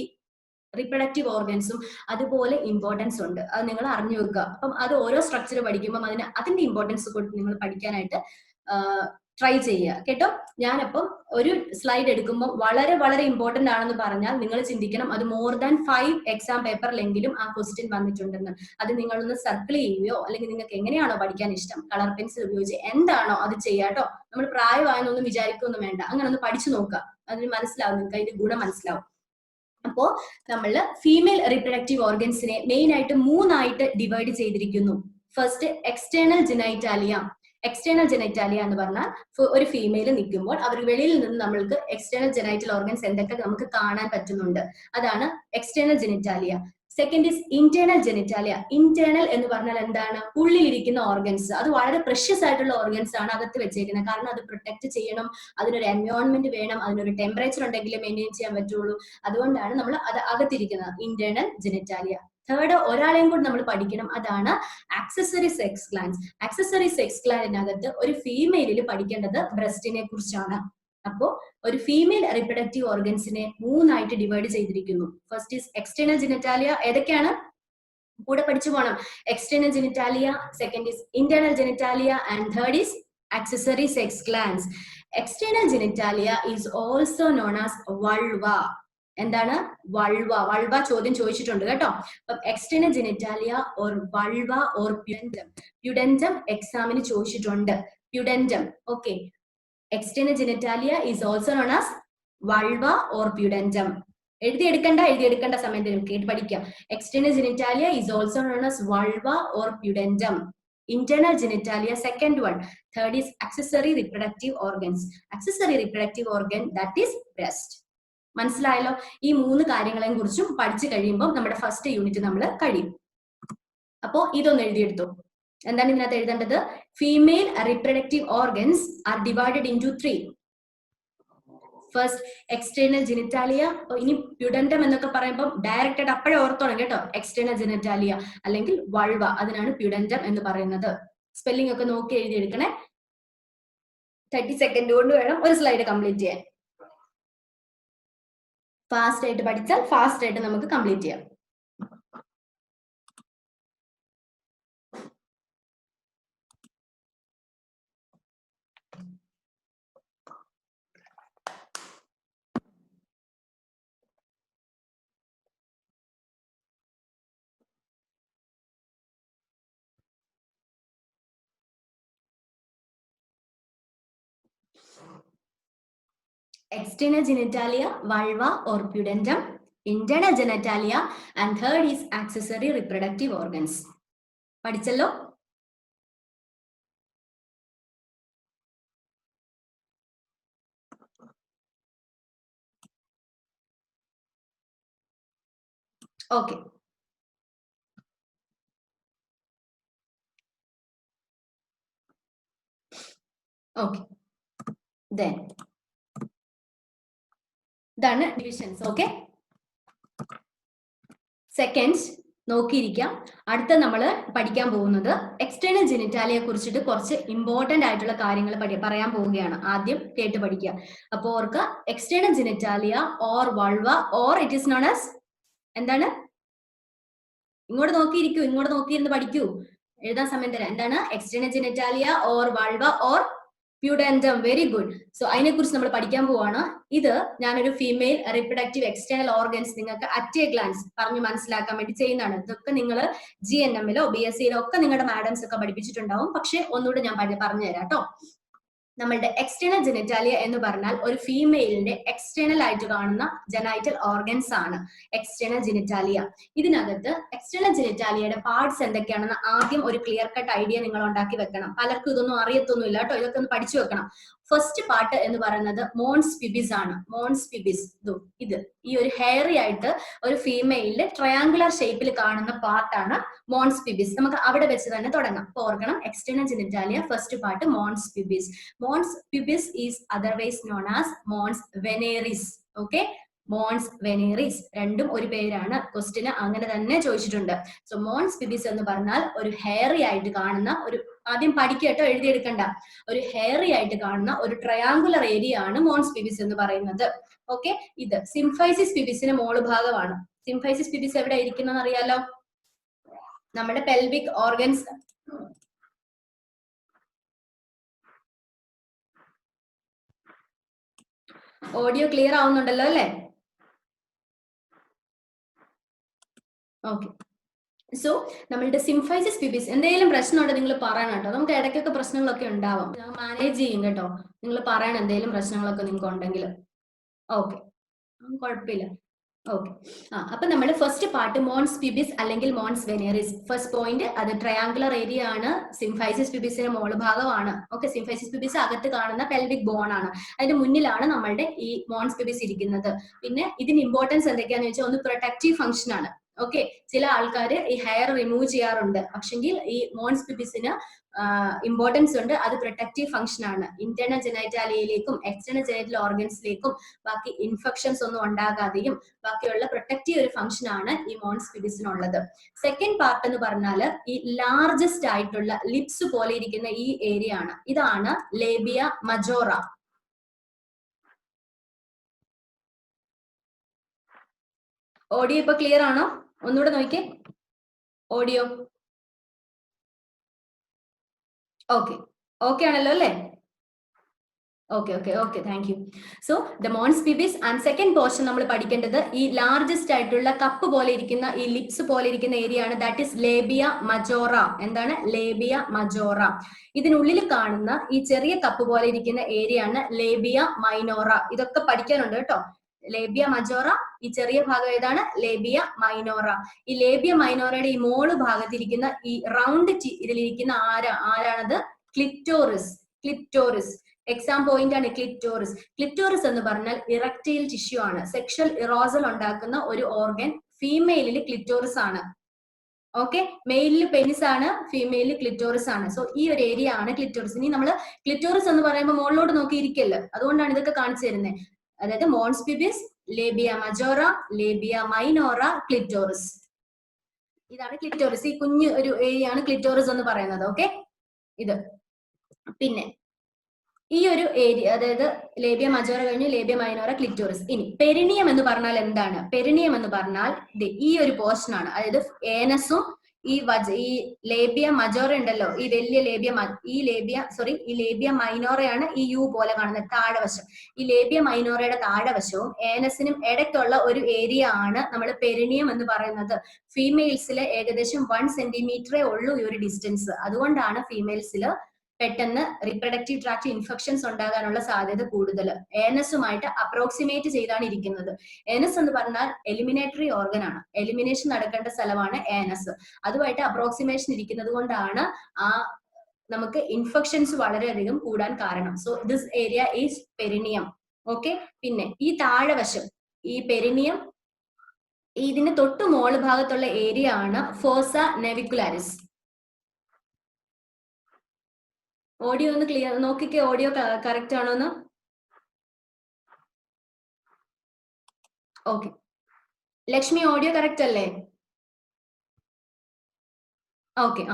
റീപ്രൊഡക്റ്റീവ് ഓർഗൻസും അതുപോലെ ഇമ്പോർട്ടൻസ് ഉണ്ട്. അത് നിങ്ങൾ അറിഞ്ഞു വെക്കുക. അപ്പം അത് ഓരോ സ്ട്രക്ചർ പഠിക്കുമ്പോൾ അതിന്റെ ഇമ്പോർട്ടൻസ് കൊടുത്ത് നിങ്ങൾ പഠിക്കാനായിട്ട് ട്രൈ ചെയ്യുക കേട്ടോ. ഞാനപ്പം ഒരു സ്ലൈഡ് എടുക്കുമ്പോൾ വളരെ വളരെ ഇമ്പോർട്ടന്റ് ആണെന്ന് പറഞ്ഞാൽ നിങ്ങൾ ചിന്തിക്കണം അത് മോർ ദാൻ 5 എക്സാം പേപ്പറിലെങ്കിലും ആ ക്വസ്റ്റ്യൻ വന്നിട്ടുണ്ടെന്ന്. അത് നിങ്ങളൊന്ന് സർക്കിൾ ചെയ്യുകയോ അല്ലെങ്കിൽ നിങ്ങൾക്ക് എങ്ങനെയാണോ പഠിക്കാൻ ഇഷ്ടം, കളർ പെൻസിൽ ഉപയോഗിച്ച് എന്താണോ അത് ചെയ്യാട്ടോ. നമ്മൾ പ്രായമായെന്നൊന്നും വിചാരിക്കൊന്നും വേണ്ട, അങ്ങനെ ഒന്ന് പഠിച്ചു നോക്കുക. അതിന് മനസ്സിലാവും, നിങ്ങൾക്ക് അതിന്റെ ഗുണം മനസ്സിലാവും. അപ്പോ നമ്മള് ഫീമെയിൽ റീപ്രൊഡക്റ്റീവ് ഓർഗൻസിനെ മെയിൻ ആയിട്ട് 3 ആയിട്ട് ഡിവൈഡ് ചെയ്തിരിക്കുന്നു. First, external genitalia. External genitalia എന്ന് പറഞ്ഞാൽ ഒരു ഫീമെയിൽ നിൽക്കുമ്പോൾ അവർ വെളിയിൽ നിന്ന് നമ്മൾക്ക് എക്സ്റ്റേണൽ ജെനൈറ്റൽ ഓർഗൻസ് എന്തൊക്കെ നമുക്ക് കാണാൻ പറ്റുന്നുണ്ട്, അതാണ് external genitalia. Second is internal genitalia. Internal എന്ന് പറഞ്ഞാൽ എന്താണ്, ഉള്ളിലിരിക്കുന്ന ഓർഗൻസ്. അത് വളരെ പ്രഷ്യസ് ആയിട്ടുള്ള ഓർഗൻസ് ആണ് അകത്ത് വെച്ചേക്കുന്നത്. കാരണം അത് പ്രൊട്ടക്ട് ചെയ്യണം, അതിനൊരു എൻവയോൺമെന്റ് വേണം, അതിനൊരു ടെമ്പറേച്ചർ ഉണ്ടെങ്കിൽ മെയിൻറ്റെയിൻ ചെയ്യാൻ പറ്റുള്ളൂ. അതുകൊണ്ടാണ് നമ്മൾ അത് അകത്തിരിക്കുന്നത്, ഇന്റേണൽ ജെനിറ്റാലിയ. തേർഡ് ഒരാളെയും കൂടി നമ്മൾ പഠിക്കണം, അതാണ് accessory sex glands. Accessory sex ഗ്ലാൻഡിനകത്ത് ഒരു ഫീമെയിലിൽ പഠിക്കേണ്ടത് ബ്രസ്റ്റിനെ കുറിച്ചാണ്. അപ്പോ ഒരു ഫീമെയിൽ റിപ്രൊഡക്റ്റീവ് ഓർഗൻസിനെ 3 ആയിട്ട് ഡിവൈഡ് ചെയ്തിരിക്കുന്നു. First is external genitalia. ഏതൊക്കെയാണ്? കൂടെ പഠിച്ചു പോകണം. External genitalia, second is internal genitalia, and third is accessory sex glands. External genitalia is also known as vulva. എന്താണ്? വൾവ. വൾവ ചോദ്യം ചോദിച്ചിട്ടുണ്ട് കേട്ടോ. അപ്പം external genitalia or vulva or pudendum. Pudendum എക്സാമിന് ചോദിച്ചിട്ടുണ്ട്. Pudendum. Okay. External genitalia is also known as vulva or pudendum. എഴുതിയെടുക്കേണ്ട സമയത്ത് കേട്ട് പഠിക്കാം. External genitalia is also known as vulva or പ്യുഡൻറ്റം. Internal genitalia second one. Third is accessory reproductive organs. Accessory reproductive organ that is breast. മനസ്സിലായല്ലോ? ഈ 3 കാര്യങ്ങളെ കുറിച്ചും പഠിച്ചു കഴിയുമ്പോൾ നമ്മുടെ ഫസ്റ്റ് യൂണിറ്റ് നമ്മൾ കഴിയും. അപ്പോ ഇതൊന്ന് എഴുതിയെടുത്തു. എന്താണ് ഇതിനകത്ത് എഴുതേണ്ടത്? Female reproductive organs are divided into 3. First external genitalia. ഇനി പ്യുഡൻറ്റം എന്നൊക്കെ പറയുമ്പോൾ ഡയറക്റ്റ് ആയിട്ട് അപ്പോഴേ ഓർത്തോണം കേട്ടോ. എക്സ്റ്റേണൽ ജെനിറ്റാലിയ അല്ലെങ്കിൽ വൾവ, അതിനാണ് പ്യുഡൻറ്റം എന്ന് പറയുന്നത്. സ്പെല്ലിംഗ് ഒക്കെ നോക്കി എഴുതിയെടുക്കണേ. 30 സെക്കൻഡ് കൊണ്ട് വേണം ഒരു സ്ലൈഡ് കംപ്ലീറ്റ് ചെയ്യാൻ. ഫാസ്റ്റ് ആയിട്ട് പഠിച്ചാൽ ഫാസ്റ്റ് ആയിട്ട് നമുക്ക് കംപ്ലീറ്റ് ചെയ്യാം. External genitalia, vulva or pudendum, internal genitalia, and third is accessory reproductive organs. പഠിച്ചല്ലോ? Okay. Okay. Then ഇതാണ് ഡിവിഷൻസ്. ഓക്കെ. സെക്കൻഡ് നോക്കിയിരിക്കാം. അടുത്ത നമ്മൾ പഠിക്കാൻ പോകുന്നത് എക്സ്റ്റേണൽ ജെനിറ്റാലിയെ കുറിച്ചിട്ട് കുറച്ച് ഇമ്പോർട്ടന്റ് ആയിട്ടുള്ള കാര്യങ്ങൾ പറയാൻ പോവുകയാണ്. ആദ്യം കേട്ട് പഠിക്കുക. അപ്പോൾ ഓർക്കുക, external genitalia or vulva or it is known as എന്താണ്? ഇങ്ങോട്ട് നോക്കിയിരിക്കൂ, ഇങ്ങോട്ട് നോക്കിയിരുന്ന് പഠിക്കൂ. എഴുതാൻ സമയം തരാം. എന്താണ്? External genitalia or vulva or pudendum. Very good. So അതിനെ കുറിച്ച് നമ്മൾ പഠിക്കാൻ പോവാണ്. ഇത് ഞാനൊരു ഫീമെയിൽ റിപ്രൊഡക്റ്റീവ് എക്സ്റ്റേണൽ ഓർഗൻസ് നിങ്ങൾക്ക് അറ്റ് എ ഗ്ലാൻസ് പറഞ്ഞു മനസ്സിലാക്കാൻ വേണ്ടി ചെയ്യുന്നതാണ്. ഇതൊക്കെ നിങ്ങൾ GNM-ലോ BSc-ലോ ഒക്കെ നിങ്ങളുടെ മാഡംസ് ഒക്കെ പഠിപ്പിച്ചിട്ടുണ്ടാവും. പക്ഷെ ഒന്നുകൂടെ ഞാൻ പറഞ്ഞുതരാം കേട്ടോ. നമ്മളുടെ എക്സ്റ്റേണൽ ജെനിറ്റാലിയ എന്ന് പറഞ്ഞാൽ ഒരു ഫീമെയിലിന്റെ എക്സ്റ്റേണൽ ആയിട്ട് കാണുന്ന ജെനൈറ്റൽ ഓർഗൻസ് ആണ് എക്സ്റ്റേണൽ ജെനിറ്റാലിയ. ഇതിനകത്ത് എക്സ്റ്റേണൽ ജെനിറ്റാലിയയുടെ പാർട്സ് എന്തൊക്കെയാണെന്ന് ആദ്യം ഒരു ക്ലിയർ കട്ട് ഐഡിയ നിങ്ങൾ ഉണ്ടാക്കി വെക്കണം. പലർക്കും ഇതൊന്നും അറിയത്തൊന്നുമില്ല കേട്ടോ. ഇതൊക്കെ ഒന്ന് പഠിച്ചു വെക്കണം. ഫസ്റ്റ് പാർട്ട് എന്ന് പറയുന്നത് മോൺസ് പിബിസ് ആണ്. മോൺസ് പിബിസ് ഇത് ഈ ഒരു ഹെയറി ആയിട്ട് ഒരു ഫീമെയിലിന്റെ ട്രയാങ്കുലർ ഷേപ്പിൽ കാണുന്ന പാർട്ടാണ് മോൺസ് പിബിസ്. നമുക്ക് അവിടെ വെച്ച് തന്നെ തുടങ്ങാം. അപ്പൊ ഓർക്കണം, external genitalia first part mons pubis. Mons pubis is otherwise known as mons veneris. Okay, mons veneris രണ്ടും ഒരു പേരാണ്. ക്വസ്റ്റിന് അങ്ങനെ തന്നെ ചോദിച്ചിട്ടുണ്ട്. സോ മോൺസ് പിബിസ് എന്ന് പറഞ്ഞാൽ ഒരു ഹെയറി ആയിട്ട് കാണുന്ന ഒരു, ആദ്യം പഠിക്കട്ടോ, എഴുതിയെടുക്കണ്ട, ഒരു ഹെയറി ആയിട്ട് കാണുന്ന ഒരു ട്രയാങ്കുലർ ഏരിയ ആണ് മോൺസ് പിബിസ് എന്ന് പറയുന്നത്. ഓക്കെ, ഇത് സിംഫൈസിസ് പിബിസിന് മോള് ഭാഗമാണ്. സിംഫൈസിസ് പിബിസ് എവിടെ ഇരിക്കുന്നത് അറിയാലോ? നമ്മുടെ പെൽവിക് ഓർഗൻസ്. ഓഡിയോ ക്ലിയർ ആവുന്നുണ്ടല്ലോ അല്ലേ? ഓക്കെ. സോ നമ്മളുടെ സിംഫൈസിസ് പിബിസ് എന്തെങ്കിലും പ്രശ്നമുണ്ടോ നിങ്ങൾ പറയണം കേട്ടോ. നമുക്ക് ഇടയ്ക്കൊക്കെ പ്രശ്നങ്ങളൊക്കെ ഉണ്ടാവും, മാനേജ് ചെയ്യും കേട്ടോ. നിങ്ങൾ പറയണം എന്തെങ്കിലും പ്രശ്നങ്ങളൊക്കെ നിങ്ങൾക്ക് ഉണ്ടെങ്കിൽ. ഓക്കെ, കുഴപ്പമില്ല. ഓക്കെ. അപ്പൊ നമ്മൾ ഫസ്റ്റ് പാർട്ട് മോൺസ് പിബിസ് അല്ലെങ്കിൽ മോൺസ് വെനേറിസ്. ഫസ്റ്റ് പോയിന്റ് അത് ട്രയാങ്കുലർ ഏരിയ ആണ്. സിംഫൈസിസ് പിബിസിന്റെ മോള് ഭാഗമാണ്. ഓക്കെ, സിംഫൈസിസ് പിബിസ് അകത്ത് കാണുന്ന പെൽവിക് ബോൺ ആണ്. അതിന്റെ മുന്നിലാണ് നമ്മളുടെ ഈ മോൺസ് പിബിസ് ഇരിക്കുന്നത്. പിന്നെ ഇതിന് ഇമ്പോർട്ടൻസ് എന്തൊക്കെയാന്ന് വെച്ചാൽ ഒന്ന് പ്രൊട്ടക്റ്റീവ് ഫംഗ്ഷൻ ആണ്. ഓക്കെ, ചില ആൾക്കാർ ഈ ഹെയർ റിമൂവ് ചെയ്യാറുണ്ട്, പക്ഷെങ്കിൽ ഈ മോൺസ് പിബിസിന് ഇമ്പോർട്ടൻസ് ഉണ്ട്. അത് പ്രൊട്ടക്റ്റീവ് ഫംഗ്ഷൻ ആണ്. ഇന്റേണൽ ജെനൈറ്റാലിയയിലേക്കും എക്സ്റ്റേണൽ ജെനൈറ്റൽ ഓർഗൻസിലേക്കും ബാക്കി ഇൻഫെക്ഷൻസ് ഒന്നും ഉണ്ടാകാതെയും ബാക്കിയുള്ള പ്രൊട്ടക്റ്റീവ് ഒരു ഫംഗ്ഷൻ ആണ് ഈ മോൺസ് പിബിസിനുള്ളത്. സെക്കൻഡ് പാർട്ട് എന്ന് പറഞ്ഞാൽ ഈ ലാർജസ്റ്റ് ആയിട്ടുള്ള ലിപ്സ് പോലെ ഇരിക്കുന്ന ഈ ഏരിയ ആണ്. ഇതാണ് ലേബിയ മജോറ. ഓഡിയോ ഇപ്പൊ ക്ലിയർ ആണോ? ഒന്നുകൂടെ നോക്കിയേ ഓഡിയോ. ഓക്കെ, ഓക്കെ ആണല്ലോ അല്ലേ? Okay okay okay, thank you. So the mons pubis and second portion നമ്മൾ പഠിക്കേണ്ടത് ഈ ലാർജസ്റ്റ് ആയിട്ടുള്ള കപ്പ് പോലെ ഇരിക്കുന്ന ഈ ലിപ്സ് പോലെ ഇരിക്കുന്ന ഏരിയ ആണ്. That is labia majora. എന്താണ് ലേബിയ മജോറ? ഇതിനുള്ളിൽ കാണുന്ന ഈ ചെറിയ കപ്പ് പോലെ ഇരിക്കുന്ന ഏരിയ ആണ് ലേബിയ മൈനോറ. ഇതൊക്കെ പഠിക്കാനുണ്ട് കേട്ടോ. ലേബിയ മജോറ, ഈ ചെറിയ ഭാഗം ഏതാണ്? ലേബിയ മൈനോറ. ഈ ലേബിയ മൈനോറയുടെ ഈ മോള് ഭാഗത്തിരിക്കുന്ന ഈ റൗണ്ട് ഇതിലിരിക്കുന്ന ആരാണത്? ക്ലിറ്റോറിസ്. ക്ലിറ്റോറിസ് എക്സാം പോയിന്റ് ആണ് ക്ലിറ്റോറിസ്. ക്ലിറ്റോറിസ് എന്ന് പറഞ്ഞാൽ ഇറക്റ്റൈൽ ടിഷ്യൂ ആണ്. സെക്ഷൽ ഇറോസൽ ഉണ്ടാക്കുന്ന ഒരു ഓർഗൻ ഫീമെയിലിൽ ക്ലിറ്റോറിസ് ആണ്. ഓക്കെ, മെയിലിൽ പെനിസ് ആണ്, ഫീമെയിലിൽ ക്ലിറ്റോറിസ് ആണ്. സോ ഈ ഒരു ഏരിയ ആണ് ക്ലിറ്റോറിസ്. ഇനി നമ്മൾ ക്ലിറ്റോറിസ് എന്ന് പറയുമ്പോൾ മുകളിലോട്ട് നോക്കിയിരിക്കല്ല, അതുകൊണ്ടാണ് ഇതൊക്കെ കാണിച്ചു തരുന്നത്. അതായത് Mons pubis, labia majora, labia minora, clitoris. ഇതാണ് ക്ലിറ്റോറിസ്. ഈ കുഞ്ഞു ഒരു ഏരിയ ആണ് ക്ലിറ്റോറിസ് എന്ന് പറയുന്നത്. ഓക്കെ, ഇത് പിന്നെ ഈ ഒരു ഏരിയ, അതായത് ലേബിയ മജോറ കഴിഞ്ഞു ലേബിയ മൈനോറ, ക്ലിറ്റോറിസ്. ഇനി പെരിനിയം എന്ന് പറഞ്ഞാൽ എന്താണ്? പെരിനിയം എന്ന് പറഞ്ഞാൽ ഈ ഒരു പോർഷൻ ആണ്. അതായത് ഏനസും ഈ ലേബിയ മജോറ ഉണ്ടല്ലോ, ഈ വലിയ ഈ ലേബിയ മൈനോറയാണ് ഈ യു പോലെ കാണുന്നത് താഴെവശം. ഈ ലേബിയ മൈനോറയുടെ താഴെവശവും ഏനസിനും ഇടയ്ക്കുള്ള ഒരു ഏരിയ ആണ് നമ്മൾ പെരിനിയം എന്ന് പറയുന്നത്. ഫീമെയിൽസിൽ ഏകദേശം 1 സെന്റിമീറ്ററേ ഉള്ളൂ ഈ ഒരു ഡിസ്റ്റൻസ്. അതുകൊണ്ടാണ് ഫീമെയിൽസിൽ പെട്ടെന്ന് റീപ്രൊഡക്റ്റീവ് ട്രാക്ട് ഇൻഫെക്ഷൻസ് ഉണ്ടാകാനുള്ള സാധ്യത കൂടുതൽ. ഏനസുമായിട്ട് അപ്രോക്സിമേറ്റ് ചെയ്താണ് ഇരിക്കുന്നത്. ഏനസ് എന്ന് പറഞ്ഞാൽ എലിമിനേറ്ററി ഓർഗൻ ആണ്. എലിമിനേഷൻ നടക്കേണ്ട സ്ഥലമാണ് ഏനസ്. അതുമായിട്ട് അപ്രോക്സിമേഷൻ ഇരിക്കുന്നത് കൊണ്ടാണ് നമുക്ക് ഇൻഫെക്ഷൻസ് വളരെയധികം കൂടാൻ കാരണം. So this area is perineum. Okay, പിന്നെ ഈ താഴെവശം ഈ പെരിനിയം, ഇതിന്റെ തൊട്ട് മോള് ഭാഗത്തുള്ള ഏരിയ ആണ് ഫോസ നെവിക്കുലാരിസ്. ഓഡിയോ ഒന്ന് ക്ലിയർ നോക്കിക്കേ, ഓഡിയോ കറക്റ്റ് ആണോന്ന്. ഓക്കെ, ലക്ഷ്മി ഓഡിയോ കറക്റ്റ് അല്ലേ? ഓക്കെ,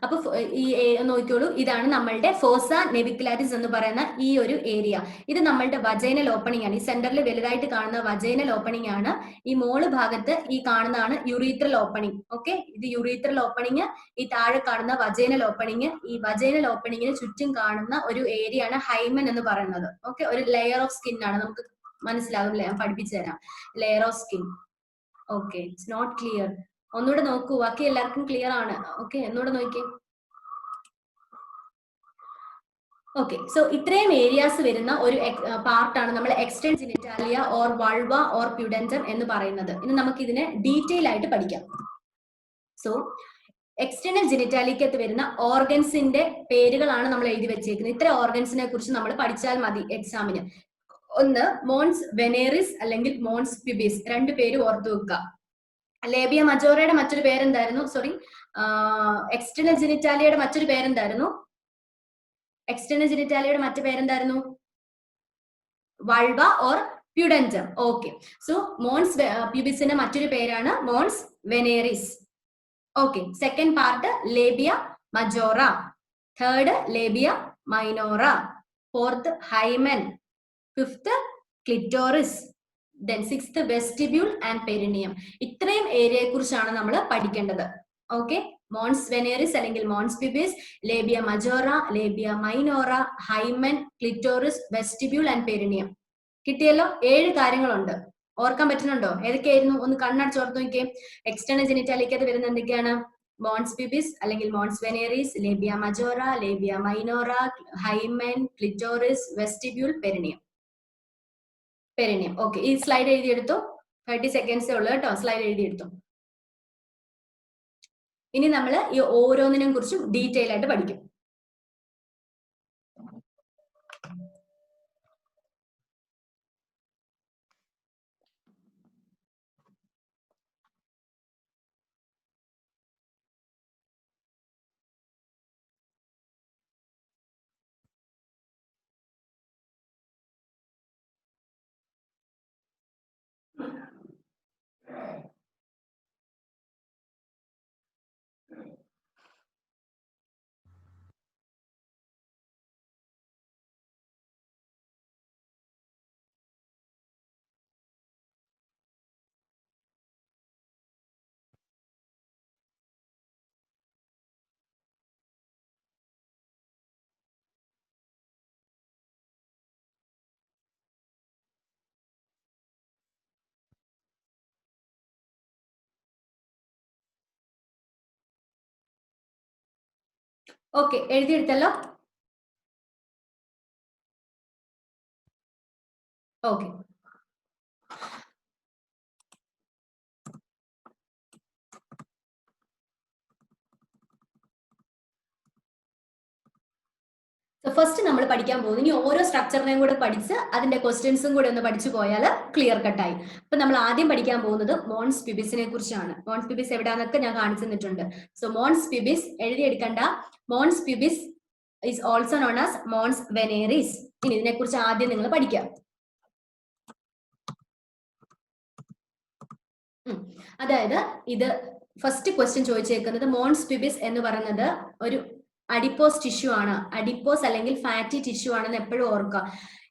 അപ്പൊ ഈ നോക്കിക്കോളൂ, ഇതാണ് നമ്മളുടെ ഫോസ നെവിക്കുലാരിസ് എന്ന് പറയുന്ന ഈ ഒരു ഏരിയ. ഇത് നമ്മളുടെ വജൈനൽ ഓപ്പണിംഗ് ആണ്. ഈ സെന്ററിൽ വലുതായിട്ട് കാണുന്ന വജൈനൽ ഓപ്പണിംഗ് ആണ്. ഈ മോള് ഭാഗത്ത് ഈ കാണുന്നതാണ് യുറീത്രൽ ഓപ്പണിംഗ്. ഓക്കെ, ഇത് യുറീത്രൽ ഓപ്പണിംഗ്. ഈ താഴെ കാണുന്ന വജൈനൽ ഓപ്പണിംഗ്. ഈ വജൈനൽ ഓപ്പണിംഗിന് ചുറ്റും കാണുന്ന ഒരു ഏരിയ ആണ് ഹൈമൻ എന്ന് പറയുന്നത്. ഓക്കെ, ഒരു ലെയർ ഓഫ് സ്കിൻ ആണ്. നമുക്ക് മനസ്സിലാകും അല്ലേ? ഞാൻ പഠിപ്പിച്ചു തരാം. Layer of skin. Okay, it's not clear. ഒന്നുകൂടെ നോക്കൂ, ബാക്കി എല്ലാവർക്കും ക്ലിയർ ആണ്. ഓക്കെ, ഒന്നുകൂടെ നോക്കിയേ. ഓക്കെ, സോ ഇത്രയും ഏരിയാസ് വരുന്ന ഒരു പാർട്ടാണ് നമ്മൾ external genitalia or vulva or pudendum എന്ന് പറയുന്നത്. ഇനി നമുക്ക് ഇതിനെ ഡീറ്റെയിൽ ആയിട്ട് പഠിക്കാം. സോ എക്സ്റ്റേണൽ ജെനിറ്റാലിക്കകത്ത് വരുന്ന ഓർഗൻസിന്റെ പേരുകളാണ് നമ്മൾ എഴുതി വെച്ചേക്കുന്നത്. ഇത്ര ഓർഗൻസിനെ കുറിച്ച് നമ്മൾ പഠിച്ചാൽ മതി എക്സാമിന്. ഒന്ന് മോൺസ് വെനേറിസ് അല്ലെങ്കിൽ മോൺസ് പിബിസ്, 2 പേര് ഓർത്തു വെക്കുക. ലേബിയ മജോറയുടെ മറ്റൊരു പേരെന്തായിരുന്നു? സോറി, എക്സ്റ്റേണൽ ജെനിറ്റാലിയയുടെ മറ്റൊരു പേരെന്തായിരുന്നു? എക്സ്റ്റേണൽ ജെനിറ്റാലിയയുടെ മറ്റു പേരെന്തായിരുന്നു? Vulva or pudendum. Okay, so mons പ്യൂബിസിന്റെ മറ്റൊരു പേരാണ് mons veneris. Okay, second part labia majora, third labia minora, fourth hymen, fifth clitoris, then sixth vestibule and perineum. ഇത്രയും ഏരിയയെ കുറിച്ചാണ് നമ്മൾ പഠിക്കേണ്ടത്. ഓക്കെ, മോൺസ് വെനേറിസ് അല്ലെങ്കിൽ mons pubis, labia majora, labia minora, hymen, clitoris, vestibule and perineum. കിട്ടിയല്ലോ? 7 കാര്യങ്ങളുണ്ട്. ഓർക്കാൻ പറ്റുന്നുണ്ടോ? ഏതൊക്കെയായിരുന്നു? ഒന്ന് കണ്ണടച്ചോർത്ത് നോക്കിയേ. എക്സ്റ്റേണൽ ജെനിറ്റാലിക്കകത്ത് വരുന്ന എന്തൊക്കെയാണ്? മോൺസ് പിബിസ് അല്ലെങ്കിൽ mons veneris, labia majora, labia minora, hymen, clitoris, vestibule, perineum. Perineum. Okay, ഈ സ്ലൈഡ് എഴുതിയെടുത്തു. 30 സെക്കൻഡ്സേ ഉള്ളൂ കേട്ടോ. സ്ലൈഡ് എഴുതിയെടുത്തു. ഇനി നമ്മൾ ഈ ഓരോന്നിനും കുറിച്ചും ഡീറ്റെയിൽ ആയിട്ട് പഠിക്കും. ഓക്കെ, എഴുതിയെടുത്തല്ലോ. ഓക്കെ, ഫസ്റ്റ് നമ്മൾ പഠിക്കാൻ പോകുന്നത്, ഇനി ഓരോ സ്ട്രക്ചറിനെയും കൂടെ പഠിച്ച് അതിന്റെ ക്വസ്റ്റ്യൻസും കൂടെ ഒന്ന് പഠിച്ചു പോയാൽ ക്ലിയർ കട്ടായി. അപ്പൊ നമ്മൾ ആദ്യം പഠിക്കാൻ പോകുന്നത് മോൺസ് പിബിസിനെ കുറിച്ചാണ്. മോൺസ് പിബിസ് എവിടാന്നൊക്കെ ഞാൻ കാണിച്ചു തന്നിട്ടുണ്ട്. സോ മോൺസ് പിബിസ് എഴുതിയെടുക്കണ്ട. Mons pubis is also known as mons veneris. ഇനി ഇതിനെ കുറിച്ച് ആദ്യം നിങ്ങൾ പഠിക്കാം. അതായത് ഇത് ഫസ്റ്റ് ക്വസ്റ്റ്യൻ ചോദിച്ചേക്കുന്നത് മോൺസ് പിബിസ് എന്ന് പറയുന്നത് ഒരു അഡിപ്പോസ് ടിഷ്യൂ ആണ്, അഡിപ്പോസ് അല്ലെങ്കിൽ ഫാറ്റി ടിഷ്യൂ ആണെന്ന് എപ്പോഴും ഓർക്കുക.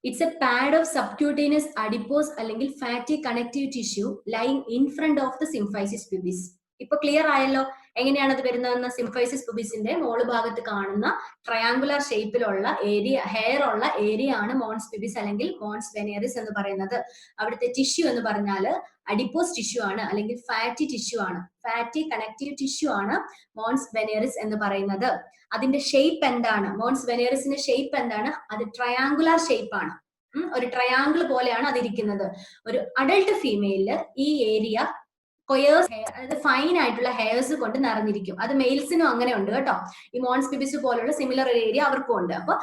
It's a pad of subcutaneous adipose അല്ലെങ്കിൽ fatty connective tissue lying in front of the symphysis pubis. ഇപ്പൊ ക്ലിയർ ആയല്ലോ എങ്ങനെയാണ് അത് വരുന്നതെന്ന്. സിംഫൈസിസ് പിബിസിന്റെ മോള് ഭാഗത്ത് കാണുന്ന ട്രയാങ്കുലർ ഷേപ്പിലുള്ള ഏരിയ, ഹെയർ ഉള്ള ഏരിയ ആണ് മോൺസ് പിബിസ് അല്ലെങ്കിൽ മോൺസ് വെനേറിസ് എന്ന് പറയുന്നത്. അവിടുത്തെ ടിഷ്യൂ എന്ന് പറഞ്ഞാൽ അഡിപ്പോസ് ടിഷ്യൂ ആണ് അല്ലെങ്കിൽ ഫാറ്റി ടിഷ്യൂ ആണ്, ഫാറ്റി കണക്റ്റീവ് ടിഷ്യൂ ആണ് മോൺസ് വെനേറിസ് എന്ന് പറയുന്നത്. അതിന്റെ ഷേപ്പ് എന്താണ്? മോൺസ് വെനേറിസിന്റെ ഷേപ്പ് എന്താണ്? അത് ട്രയാങ്കുലർ ഷേപ്പ് ആണ്. ഒരു ട്രയാങ്കിൾ പോലെയാണ് അതിരിക്കുന്നത്. ഒരു അഡൾട്ട് ഫീമെയിലില് ഈ ഏരിയ കൊയേഴ്സ്, അതായത് ഫൈൻ ആയിട്ടുള്ള ഹെയർസ് കൊണ്ട് നിറഞ്ഞിരിക്കും. അത് മെയിൽസിനും അങ്ങനെ ഉണ്ട് കേട്ടോ. ഈ മോൺസ് പിബിസ് പോലുള്ള സിമിലർ ഏരിയ അവർക്കും ഉണ്ട്. അപ്പൊ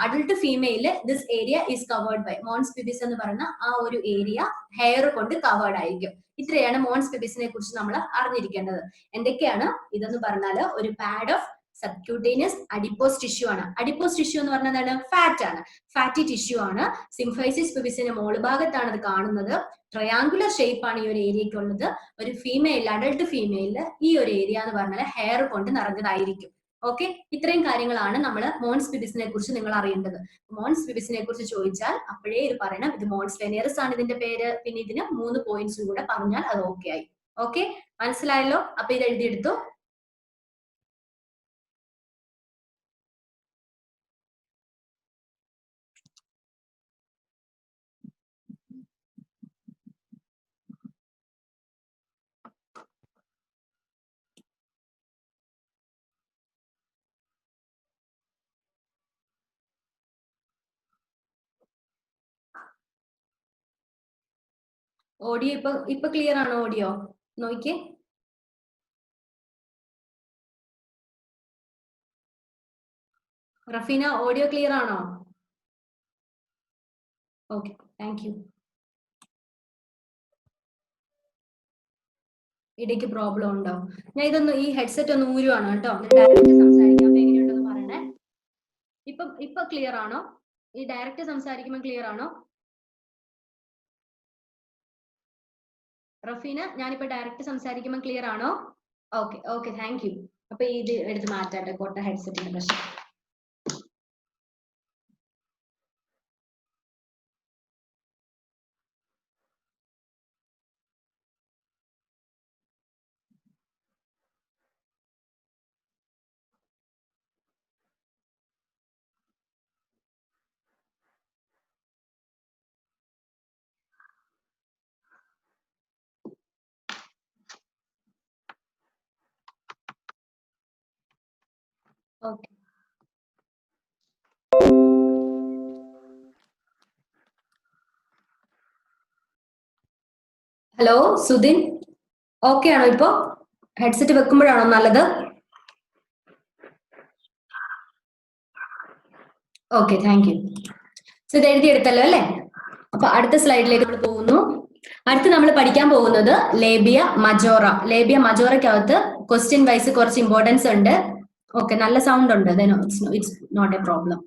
adult female this area is covered by mons pubis എന്ന് പറയുന്ന ആ ഒരു ഏരിയ ഹെയർ കൊണ്ട് കവേർഡ് ആയിരിക്കും. ഇത്രയാണ് മോൺസ് പിബിസിനെ കുറിച്ച് നമ്മൾ അറിഞ്ഞിരിക്കേണ്ടത്. എന്തൊക്കെയാണ് ഇതെന്ന് പറഞ്ഞാൽ ഒരു pad of subcutaneous adipose tissue ആണ്. അഡിപ്പോസ് ടിഷ്യൂ എന്ന് പറഞ്ഞാൽ എന്താണ്? ഫാറ്റ് ആണ്, ഫാറ്റി ടിഷ്യൂ ആണ്. സിംഫൈസിസ് പിബിസിന്റെ മോള് ഭാഗത്താണ് അത് കാണുന്നത്. ട്രയാങ്കുലർ ഷേപ്പ് ആണ് ഈ ഒരു ഏരിയക്ക് ഉള്ളത്. ഒരു ഫീമെയിൽ, അഡൾട്ട് ഫീമെയില് ഈ ഒരു ഏരിയ എന്ന് പറഞ്ഞാൽ ഹെയർ കൊണ്ട് നിറഞ്ഞതായിരിക്കും. ഓക്കെ, ഇത്രയും കാര്യങ്ങളാണ് നമ്മൾ മോൺസ് പിബിസിനെ കുറിച്ച് നിങ്ങൾ അറിയേണ്ടത്. മോൺസ് പിബിസിനെ കുറിച്ച് ചോദിച്ചാൽ അപ്പോഴേ ഇത് പറയണം, ഇത് മോൺസ് വെനേറിസ് ആണ് ഇതിന്റെ പേര്. പിന്നെ ഇതിന് 3 പോയിന്റ്സും കൂടെ പറഞ്ഞാൽ അത് ഓക്കെ ആയി. ഓക്കെ, മനസ്സിലായല്ലോ? അപ്പൊ ഇത് എഴുതിയെടുത്തു. ഓഡിയോ ഇപ്പൊ ക്ലിയർ ആണോ? ഓഡിയോ നോക്കിയേ. റഫീന, ഓഡിയോ ക്ലിയർ ആണോ? Okay, thank U. ഇടയ്ക്ക് പ്രോബ്ലം ഉണ്ടോ? ഞാൻ ഇതൊന്ന് ഈ ഹെഡ്സെറ്റ് ഒന്ന് ഊരുവാണ് കേട്ടോ. ഡയറക്റ്റ് സംസാരിക്കാൻ എങ്ങനെയുണ്ടെന്ന് പറയണേ. ഇപ്പൊ ക്ലിയർ ആണോ? ഈ ഡയറക്റ്റ് സംസാരിക്കുമ്പോൾ ക്ലിയർ ആണോ? റഫീന, ഞാനിപ്പോ ഡയറക്റ്റ് സംസാരിക്കുമ്പോൾ ക്ലിയർ ആണോ? Okay okay, thank U. അപ്പൊ ഇത് എടുത്ത് മാറ്റാട്ടെ, കോട്ട ഹെഡ്സെറ്റിന്റെ പ്രശ്നം. ഓക്കെ, ഹലോ സുധിൻ, ഓക്കെ ആണോ? ഇപ്പോ ഹെഡ്സെറ്റ് വെക്കുമ്പോഴാണോ നല്ലത്? Okay, thank you. സോ ഇത് എഴുതിയെടുത്തല്ലോ അല്ലേ? അപ്പൊ അടുത്ത സ്ലൈഡിലേക്ക് നമ്മൾ പോകുന്നു. അടുത്ത് നമ്മൾ പഠിക്കാൻ പോകുന്നത് ലേബിയ മജോറ. ലേബിയ മജോറയ്ക്കകത്ത് ക്വസ്റ്റ്യൻ വൈസ് കുറച്ച് ഇമ്പോർട്ടൻസ് ഉണ്ട്. ഓക്കെ, നല്ല സൗണ്ട് ഉണ്ട്, it's not a problem.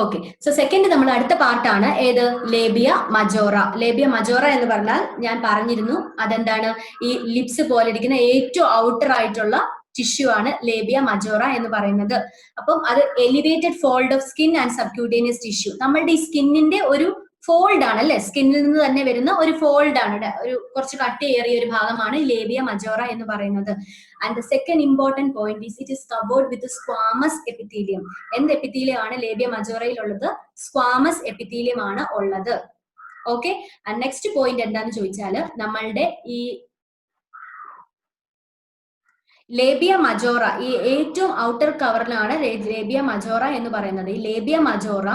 Okay, so second നമ്മൾ അടുത്ത പാർട്ടാണ് ഏത്? ലേബിയ മജോറ. ലേബിയ മജോറ എന്ന് പറഞ്ഞാൽ ഞാൻ പറഞ്ഞിരുന്നു അതെന്താണ്? ഈ ലിപ്സ് പോലെ ഇരിക്കുന്ന ഏറ്റവും ഔട്ടർ ആയിട്ടുള്ള ടിഷ്യൂ ആണ് ലേബിയ മജോറ എന്ന് പറയുന്നത്. അപ്പം അത് elevated fold of skin and subcutaneous tissue. നമ്മളുടെ ഈ സ്കിന്നിന്റെ ഒരു ഫോൾഡ് ആണ് അല്ലെ, സ്കിന്നിൽ നിന്ന് തന്നെ വരുന്ന ഒരു ഫോൾഡ് ആണ്, ഒരു കുറച്ച് കട്ടിയേറിയ ഒരു ഭാഗമാണ് ലേബിയ മജോറ എന്ന് പറയുന്നത്. And the second important point is it is covered with squamous epithelium. എന്ത് എപ്പിത്തീലിയം ആണ് ലേബിയ മജോറയിൽ ഉള്ളത്? സ്ക്വാമസ് എപ്പിത്തീലിയം ആണ് ഉള്ളത്. ഓക്കെ, നെക്സ്റ്റ് പോയിന്റ് എന്താന്ന് ചോദിച്ചാല് നമ്മളുടെ ഈ ലേബിയ മജോറ, ഈ ഏറ്റവും ഔട്ടർ കവറിലാണ് ലേബിയ മജോറ എന്ന് പറയുന്നത്. ഈ ലേബിയ മജോറ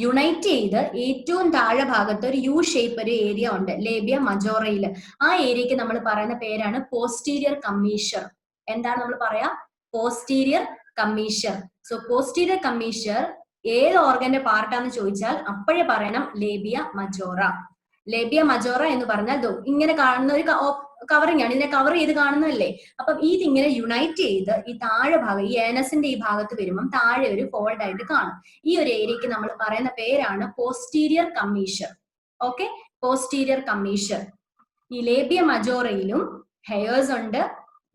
യുണൈറ്റ് ചെയ്ത് ഏറ്റവും താഴെ ഭാഗത്ത് ഒരു യു ഷേപ്പ് ഒരു ഏരിയ ഉണ്ട് ലേബിയ മജോറയിൽ. ആ ഏരിയക്ക് നമ്മൾ പറയുന്ന പേരാണ് പോസ്റ്റീരിയർ കമ്മീഷർ. എന്താണ് നമ്മൾ പറയാ? Posterior commissure. So posterior commissure ഏത് ഓർഗന്റെ പാർട്ടാന്ന് ചോദിച്ചാൽ അപ്പോഴേ പറയണം ലേബിയ മജോറ. ലേബിയ മജോറ എന്ന് പറഞ്ഞാൽ ഇങ്ങനെ കാണുന്ന ഒരു കവറിംഗ് ആണ്, ഇതിനെ കവർ ചെയ്ത് കാണുന്നതല്ലേ. അപ്പം ഇതിങ്ങനെ യുണൈറ്റ് ചെയ്ത് ഈ താഴെ ഭാഗം, ഈ ഏനസിന്റെ ഈ ഭാഗത്ത് വരുമ്പം താഴെ ഒരു ഫോൾഡ് ആയിട്ട് കാണും. ഈ ഒരു ഏരിയക്ക് നമ്മൾ പറയുന്ന പേരാണ് posterior commissure. Okay, posterior commissure. ഈ ലേബിയ മജോറയിലും ഹെയർസ് ഉണ്ട്,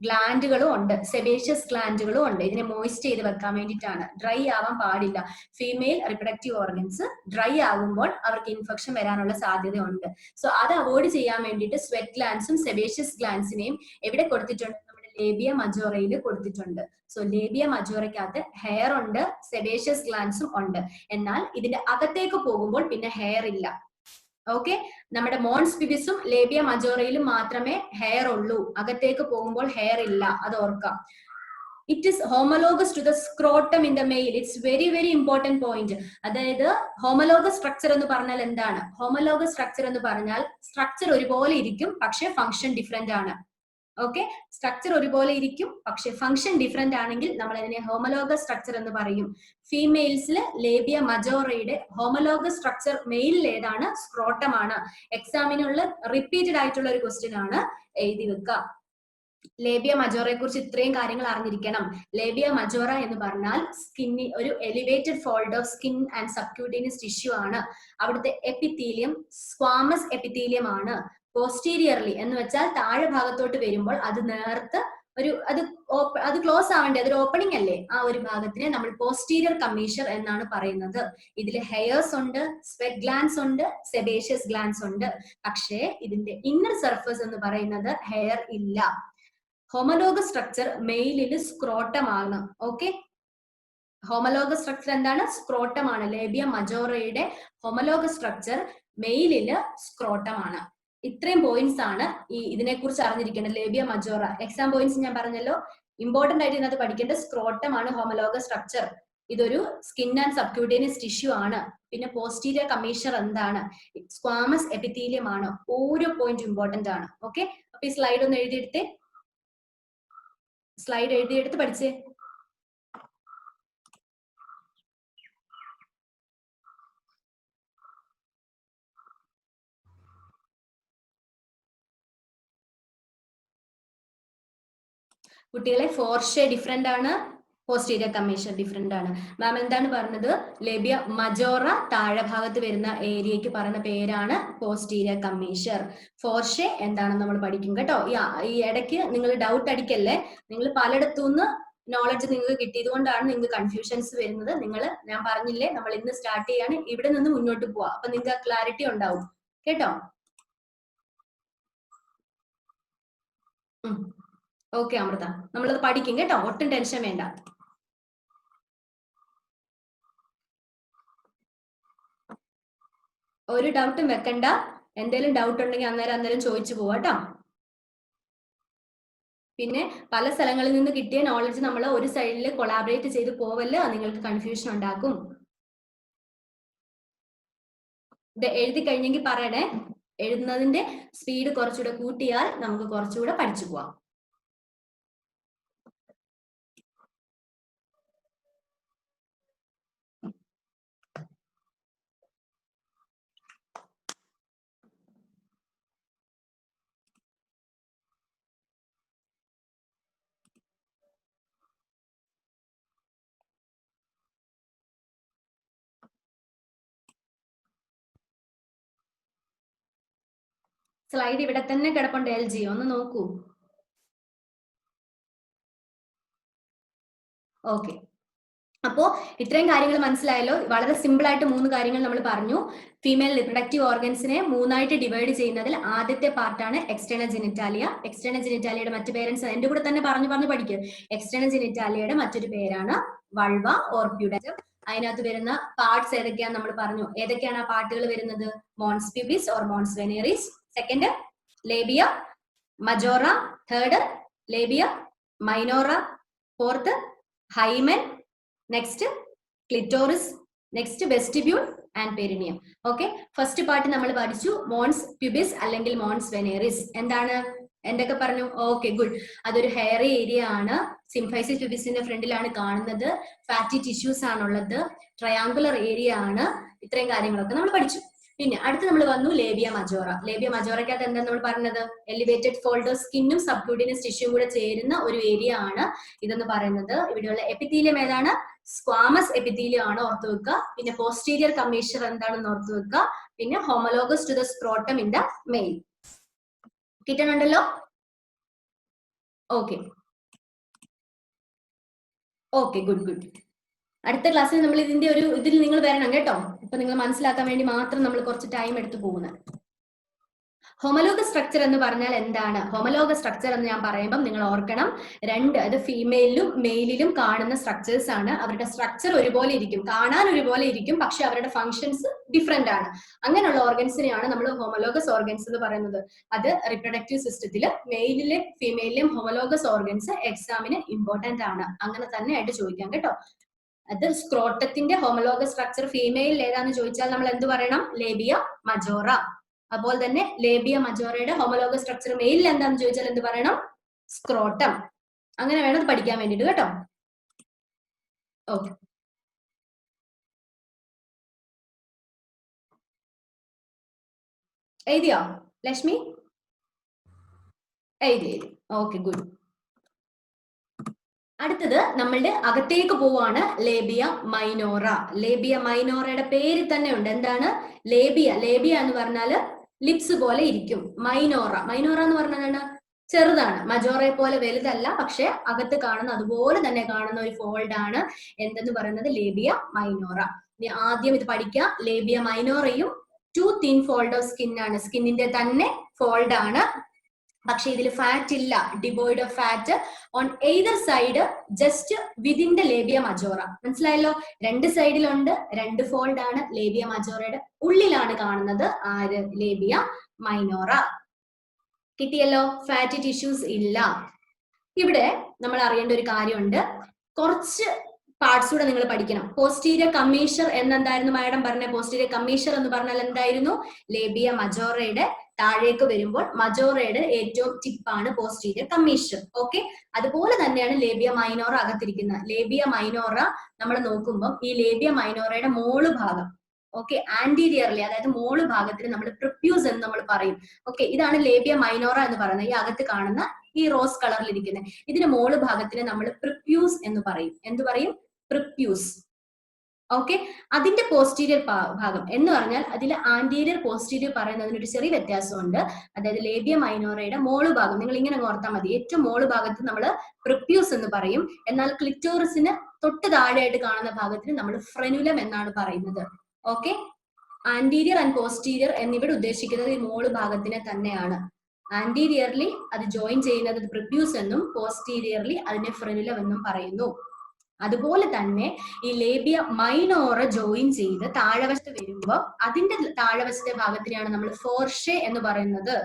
ഗ്ലാൻഡുകളും ഉണ്ട്, സെബേഷ്യസ് ഗ്ലാൻഡുകളും ഉണ്ട്. ഇതിനെ മോയിസ്റ്റ് ചെയ്ത് വെക്കാൻ വേണ്ടിയിട്ടാണ്. ഡ്രൈ ആവാൻ പാടില്ല. ഫീമെയിൽ റിപ്രൊഡക്റ്റീവ് ഓർഗൻസ് ഡ്രൈ ആകുമ്പോൾ അവർക്ക് ഇൻഫെക്ഷൻ വരാനുള്ള സാധ്യതയുണ്ട്. സോ അത് അവോയ്ഡ് ചെയ്യാൻ വേണ്ടിയിട്ട് സ്വെറ്റ് ഗ്ലാൻഡ്സും സെബേഷ്യസ് ഗ്ലാൻഡ്സിനെയും എവിടെ കൊടുത്തിട്ടുണ്ട്? നമ്മുടെ ലേബിയ മജോറയിൽ കൊടുത്തിട്ടുണ്ട്. സോ ലേബിയ മജോറയ്ക്കകത്ത് ഹെയർ ഉണ്ട്, സെബേഷ്യസ് ഗ്ലാൻഡ്സും ഉണ്ട്. എന്നാൽ ഇതിന്റെ അകത്തേക്ക് പോകുമ്പോൾ പിന്നെ ഹെയർ ഇല്ല. ഓക്കെ, നമ്മുടെ മോൺസ് പിബിസും ലേബിയ മജോറയിലും മാത്രമേ ഹെയർ ഉള്ളൂ. അകത്തേക്ക് പോകുമ്പോൾ ഹെയർ ഇല്ല, അത് ഓർക്കാം. It is homologous to the scrotum in the male. It's very very important point. അതായത് ഹോമലോഗസ് സ്ട്രക്ചർ എന്ന് പറഞ്ഞാൽ എന്താണ്? ഹോമലോഗസ് സ്ട്രക്ചർ എന്ന് പറഞ്ഞാൽ സ്ട്രക്ചർ ഒരുപോലെ ഇരിക്കും, പക്ഷെ ഫംഗ്ഷൻ ഡിഫറെന്റ് ആണ്. ഓക്കെ, സ്ട്രക്ചർ ഒരുപോലെ ഇരിക്കും, പക്ഷെ ഫംഗ്ഷൻ ഡിഫറെന്റ് ആണെങ്കിൽ നമ്മൾ അതിനെ ഹോമലോഗസ് സ്ട്രക്ചർ എന്ന് പറയും. ഫീമെയിൽസിൽ ലേബിയ മജോറയുടെ ഹോമലോഗസ് സ്ട്രക്ചർ മെയിലിൽ ഏതാണ്? സ്ക്രോട്ടം ആണ്. എക്സാമിനുള്ള റിപ്പീറ്റഡ് ആയിട്ടുള്ള ഒരു ക്വസ്റ്റ്യൻ ആണ്, എഴുതി വെക്കുക. ലേബിയ മജോറയെ കുറിച്ച് ഇത്രയും കാര്യങ്ങൾ അറിഞ്ഞിരിക്കണം. ലേബിയ മജോറ എന്ന് പറഞ്ഞാൽ സ്കിന്നി ഒരു elevated fold of skin and subcutaneous tissue ആണ്. അവിടുത്തെ എപ്പിത്തീലിയം സ്ക്വാമസ് എപ്പിത്തീലിയം ആണ്. പോസ്റ്റീരിയർലി എന്ന് വെച്ചാൽ താഴെ ഭാഗത്തോട്ട് വരുമ്പോൾ അത് നേർത്ത് ഒരു അത് ക്ലോസ് ആവേണ്ടത്, അതൊരു ഓപ്പണിംഗ് അല്ലേ. ആ ഒരു ഭാഗത്തിനെ നമ്മൾ പോസ്റ്റീരിയർ കമ്മീഷർ എന്നാണ് പറയുന്നത്. ഇതിൽ ഹെയർസ് ഉണ്ട്, സ്വെറ്റ് ഗ്ലാൻഡ്സ് ഉണ്ട്, സെബേഷ്യസ് ഗ്ലാൻഡ്സ് ഉണ്ട്. പക്ഷേ ഇതിന്റെ ഇന്നർ സർഫസ് എന്ന് പറയുന്നത് ഹെയർ ഇല്ല. ഹോമലോഗസ് സ്ട്രക്ചർ മെയിലിൽ സ്ക്രോട്ടമാണ്. ഓക്കെ, ഹോമലോഗസ് സ്ട്രക്ചർ എന്താണ്? സ്ക്രോട്ടമാണ്. ലേബിയ മജോറയുടെ ഹോമലോഗസ് സ്ട്രക്ചർ മെയിലില് സ്ക്രോട്ടമാണ്. ഇത്രയും പോയിന്റ്സ് ആണ് ഈ ഇതിനെക്കുറിച്ച് അറിഞ്ഞിരിക്കേണ്ടത്. ലേബിയ മജോറ എക്സാം പോയിന്റ്സ് ഞാൻ പറഞ്ഞല്ലോ. ഇമ്പോർട്ടന്റ് ആയിട്ട് ഇതിനകത്ത് പഠിക്കേണ്ട സ്ക്രോട്ടമാണ് ഹോമലോഗസ് സ്ട്രക്ചർ. ഇതൊരു സ്കിൻ ആൻഡ് സബ്ക്യൂട്ടേനിയസ് ടിഷ്യൂ ആണ്. പിന്നെ പോസ്റ്റീരിയർ കമ്മീഷർ എന്താണ്? സ്ക്വാമസ് എപ്പിത്തീലിയം ആണ്. ഓരോ പോയിന്റ് ഇമ്പോർട്ടന്റ് ആണ്. ഓക്കെ, അപ്പൊ ഈ സ്ലൈഡ് ഒന്ന് എഴുതിയെടുത്തേ. സ്ലൈഡ് എഴുതിയെടുത്ത് പഠിച്ചേ. കുട്ടികളെ ഫോർഷെ ഡിഫറെന്റ് ആണ്, പോസ്റ്റീരിയർ കമ്മീഷർ ഡിഫറെന്റ് ആണ്. മാം എന്താണ് പറഞ്ഞത്? ലേബിയ മജോറ താഴെ ഭാഗത്ത് വരുന്ന ഏരിയക്ക് പറയുന്ന പേരാണ് പോസ്റ്റീരിയർ കമ്മീഷർ. ഫോർഷെ എന്താണെന്ന് നമ്മൾ പഠിക്കും കേട്ടോ. ഈ ഇടയ്ക്ക് നിങ്ങൾ ഡൗട്ട് അടിക്കല്ലേ. നിങ്ങൾ പലയിടത്തുനിന്ന് നോളജ് നിങ്ങൾക്ക് കിട്ടിയത് കൊണ്ടാണ് നിങ്ങൾക്ക് കൺഫ്യൂഷൻസ് വരുന്നത്. ഞാൻ പറഞ്ഞില്ലേ, നമ്മൾ ഇന്ന് സ്റ്റാർട്ട് ചെയ്യാണ്, ഇവിടെ നിന്ന് മുന്നോട്ട് പോവാ. അപ്പൊ നിങ്ങൾക്ക് ക്ലാരിറ്റി ഉണ്ടാവും കേട്ടോ. ഓക്കെ അമൃത, നമ്മളത് പഠിക്കും കേട്ടോ, ഒട്ടും ടെൻഷൻ വേണ്ട. ഒരു ഡൗട്ടും വെക്കണ്ട. എന്തെങ്കിലും ഡൗട്ട് ഉണ്ടെങ്കിൽ അന്നേരം ചോദിച്ചു പോവാട്ടോ. പിന്നെ പല സ്ഥലങ്ങളിൽ നിന്ന് കിട്ടിയ നോളജ് നമ്മൾ ഒരു സൈഡിൽ കൊളാബറേറ്റ് ചെയ്ത് പോവല്ല, നിങ്ങൾക്ക് കൺഫ്യൂഷൻ ഉണ്ടാക്കും. ഇത് എഴുതി കഴിഞ്ഞെങ്കിൽ പറയണേ. എഴുതുന്നതിന്റെ സ്പീഡ് കുറച്ചുകൂടെ കൂട്ടിയാൽ നമുക്ക് കുറച്ചുകൂടെ പഠിച്ചു പോവാം. സ്ലൈഡ് ഇവിടെ തന്നെ കിടപ്പുണ്ട്. LG ഒന്ന് നോക്കൂ. ഓക്കെ, അപ്പോ ഇത്രയും കാര്യങ്ങൾ മനസ്സിലായല്ലോ. വളരെ സിമ്പിൾ ആയിട്ട് 3 കാര്യങ്ങൾ നമ്മൾ പറഞ്ഞു. ഫീമെയിൽ റിപ്രൊഡക്റ്റീവ് ഓർഗൻസിനെ 3ആയിട്ട് ഡിവൈഡ് ചെയ്യുന്നതിൽ ആദ്യത്തെ പാർട്ടാണ് എക്സ്റ്റേണൽ ജെനിറ്റാലിയ. എക്സ്റ്റേണൽ ജെനിറ്റാലിയയുടെ മറ്റു പേരൻസ് എന്റെ കൂടെ തന്നെ പറഞ്ഞു പഠിക്കുക. എക്സ്റ്റേണൽ ജെനിറ്റാലിയയുടെ മറ്റൊരു പേരാണ് വൾവ ഓർ പ്യൂഡറ്റം. അതിനകത്ത് വരുന്ന പാർട്സ് ഏതൊക്കെയാന്ന് നമ്മൾ പറഞ്ഞു. ഏതൊക്കെയാണ് ആ പാർട്ടുകൾ വരുന്നത്? Mons pubis or mons veneris. Second labia majora. Third labia minora, fourth hymen, next clitoris, next vestibule and perineum. Okay, first part നമ്മൾ പഠിച്ചു മോൺസ് പ്യൂബിസ് അല്ലെങ്കിൽ മോൺസ് വെനേറിസ്. എന്താണ്, എന്തൊക്കെ പറഞ്ഞു? Okay, good. അതൊരു ഹെയറി ഏരിയ ആണ്. സിംഫൈസിസ് പ്യൂബിസിന്റെ ഫ്രണ്ടിലാണ് കാണുന്നത്. ഫാറ്റി ടിഷ്യൂസ് ആണുള്ളത്. ട്രയാങ്കുലർ ഏരിയ ആണ്. ഇത്രയും കാര്യങ്ങളൊക്കെ നമ്മൾ പഠിച്ചു. പിന്നെ അടുത്ത് നമ്മൾ വന്നു ലേബിയ മജോറ. ലേബിയ മജോറയ്ക്കകത്ത് എന്താ നമ്മൾ പറഞ്ഞത്? എലിവേറ്റഡ് ഫോൾഡർ സ്കിന്നും സബ്ക്യൂട്ടീനിയസ് ടിഷ്യൂ കൂടെ ചേരുന്ന ഒരു ഏരിയ ആണ് ഇതെന്ന് പറയുന്നത്. ഇവിടെയുള്ള എപ്പിത്തീലിയം ഏതാണ്? സ്ക്വാമസ് എപ്പിത്തീലിയം ആണ്, ഓർത്ത് വെക്കുക. പിന്നെ പോസ്റ്റീരിയർ കമ്മീഷർ എന്താണെന്ന് ഓർത്ത് വെക്കുക. പിന്നെ homologous to the scrotum in the male. കിട്ടണുണ്ടല്ലോ? Okay okay, good good. അടുത്ത ക്ലാസ്സിൽ നമ്മൾ ഇതിന്റെ ഒരു ഇതിൽ നിങ്ങൾ വരണം കേട്ടോ. ഇപ്പൊ നിങ്ങൾ മനസ്സിലാക്കാൻ വേണ്ടി മാത്രം നമ്മൾ കുറച്ച് ടൈം എടുത്ത് പോകുന്നത്. ഹോമലോഗസ് സ്ട്രക്ചർ എന്ന് പറഞ്ഞാൽ എന്താണ്? ഹോമലോഗസ് സ്ട്രക്ചർ എന്ന് ഞാൻ പറയുമ്പോൾ നിങ്ങൾ ഓർക്കണം, രണ്ട്, അത് ഫീമെയിലും മെയിലിലും കാണുന്ന സ്ട്രക്ചേഴ്സ് ആണ്. അവരുടെ സ്ട്രക്ചർ ഒരുപോലെ ഇരിക്കും, കാണാൻ ഒരുപോലെ ഇരിക്കും, പക്ഷെ അവരുടെ ഫങ്ഷൻസ് ഡിഫറെന്റ് ആണ്. അങ്ങനെയുള്ള ഓർഗൻസിനെയാണ് നമ്മൾ ഹോമലോഗസ് ഓർഗൻസ് എന്ന് പറയുന്നത്. അത് റിപ്രൊഡക്റ്റീവ് സിസ്റ്റത്തിൽ മെയിലിലെ ഫീമെയിലിലും ഹോമലോഗസ് ഓർഗൻസ് എക്സാമിന് ഇമ്പോർട്ടന്റ് ആണ്. അങ്ങനെ തന്നെ ആയിട്ട് ചോദിക്കാം കേട്ടോ. അത് സ്ക്രോട്ടത്തിന്റെ ഹോമലോഗസ് സ്ട്രക്ചർ ഫീമെയിൽ ഏതാന്ന് ചോദിച്ചാൽ നമ്മൾ എന്ത് പറയണം? ലേബിയ മജോറ. അതുപോലെ തന്നെ ലേബിയ മജോറയുടെ ഹോമലോഗസ് സ്ട്രക്ചർ മെയിലിൽ എന്താന്ന് ചോദിച്ചാൽ എന്ത് പറയണം? സ്ക്രോട്ടം. അങ്ങനെ വേണം പഠിക്കാൻ വേണ്ടിട്ട് കേട്ടോ. ഓക്കെ, എഴുതിയോ ലക്ഷ്മി? എഴുതി. Okay, good. അടുത്തത് നമ്മളുടെ അകത്തേക്ക് പോവാണ് ലേബിയ മൈനോറ. ലേബിയ മൈനോറയുടെ പേര് തന്നെ ഉണ്ട്. എന്താണ്? ലേബിയ. ലേബിയ എന്ന് പറഞ്ഞാല് ലിപ്സ് പോലെ ഇരിക്കും. മൈനോറ, മൈനോറ എന്ന് പറഞ്ഞാൽ ചെറുതാണ്, മജോറയെ പോലെ വലുതല്ല, പക്ഷെ അകത്ത് കാണുന്ന അതുപോലെ തന്നെ കാണുന്ന ഒരു ഫോൾഡ് ആണ് എന്തെന്ന് പറയുന്നത്? Labia minora. ഇനി ആദ്യം ഇത് പഠിക്കാം. ലേബിയ മൈനോറയും two thin fold of skin ആണ്, സ്കിന്നിന്റെ തന്നെ ഫോൾഡ് ആണ്. പക്ഷെ ഇതിൽ ഫാറ്റ് ഇല്ല, devoid of fat on either side, just within the labia majora. മനസ്സിലായല്ലോ? രണ്ട് സൈഡിലുണ്ട്, രണ്ട് ഫോൾഡ് ആണ്. ലേബിയ മജോറയുടെ ഉള്ളിലാണ് കാണുന്നത് ആര്? ലേബിയ മൈനോറ. കിട്ടിയല്ലോ? ഫാറ്റി ടിഷ്യൂസ് ഇല്ല. ഇവിടെ നമ്മൾ അറിയേണ്ട ഒരു കാര്യമുണ്ട്, കുറച്ച് പാർട്സ് കൂടെ നിങ്ങൾ പഠിക്കണം. പോസ്റ്റീരിയർ കമ്മീഷർ എന്നെന്തായിരുന്നു മാഡം പറഞ്ഞ? പോസ്റ്റീരിയർ കമ്മീഷർ എന്ന് പറഞ്ഞാൽ എന്തായിരുന്നു? ലേബിയ മജോറയുടെ താഴേക്ക് വരുമ്പോൾ മജോറയുടെ ഏറ്റവും ടിപ്പാണ് പോസ്റ്റീരിയർ കമ്മീഷർ. ഓക്കെ, അതുപോലെ തന്നെയാണ് ലേബിയ മൈനോറ അകത്തിരിക്കുന്നത്. ലേബിയ മൈനോറ നമ്മൾ നോക്കുമ്പോൾ ഈ ലേബിയ മൈനോറയുടെ മോള് ഭാഗം, ഓക്കെ, ആന്റീരിയർലി, അതായത് മോള് ഭാഗത്തിന് നമ്മൾ പ്രിപ്യൂസ് എന്ന് നമ്മൾ പറയും. ഓക്കെ, ഇതാണ് ലേബിയ മൈനോറ എന്ന് പറയുന്നത്. ഈ അകത്ത് കാണുന്ന ഈ റോസ് കളറിൽ ഇരിക്കുന്നത്, ഇതിന്റെ മോള് ഭാഗത്തിന് നമ്മൾ പ്രിപ്യൂസ് എന്ന് പറയും. എന്ത് പറയും? പ്രിപ്യൂസ്. ഓക്കെ, അതിന്റെ പോസ്റ്റീരിയർ ഭാഗം എന്ന് പറഞ്ഞാൽ അതിൽ ആന്റീരിയർ പോസ്റ്റീരിയർ പറയുന്നതിന് ഒരു ചെറിയ വ്യത്യാസമുണ്ട്. അതായത് ലേബിയ മൈനോറയുടെ മോള് ഭാഗം നിങ്ങൾ ഇങ്ങനെ ഓർത്താൽ മതി. ഏറ്റവും മോള് ഭാഗത്ത് നമ്മൾ പ്രിപ്യൂസ് എന്ന് പറയും. എന്നാൽ ക്ലിറ്റോറിസിന് തൊട്ട് താഴെയായിട്ട് കാണുന്ന ഭാഗത്തിന് നമ്മൾ ഫ്രെനുലം എന്നാണ് പറയുന്നത്. ഓക്കെ, ആന്റീരിയർ ആൻഡ് പോസ്റ്റീരിയർ എന്നിവിടെ ഉദ്ദേശിക്കുന്നത് ഈ മോള് ഭാഗത്തിനെ തന്നെയാണ്. ആന്റീരിയർലി അത് ജോയിൻ ചെയ്യുന്നത് പ്രിപ്യൂസ് എന്നും പോസ്റ്റീരിയർലി അതിനെ ഫ്രെനുലം എന്നും പറയുന്നു. അതുപോലെ തന്നെ ഈ ലേബിയ മൈനോറ ജോയിൻ ചെയ്ത് താഴെവശത്ത് വരുമ്പോൾ അതിന്റെ താഴെവശത്തെ ഭാഗത്തിനെയാണ് നമ്മൾ ഫോർഷെ എന്ന് പറയുന്നത്.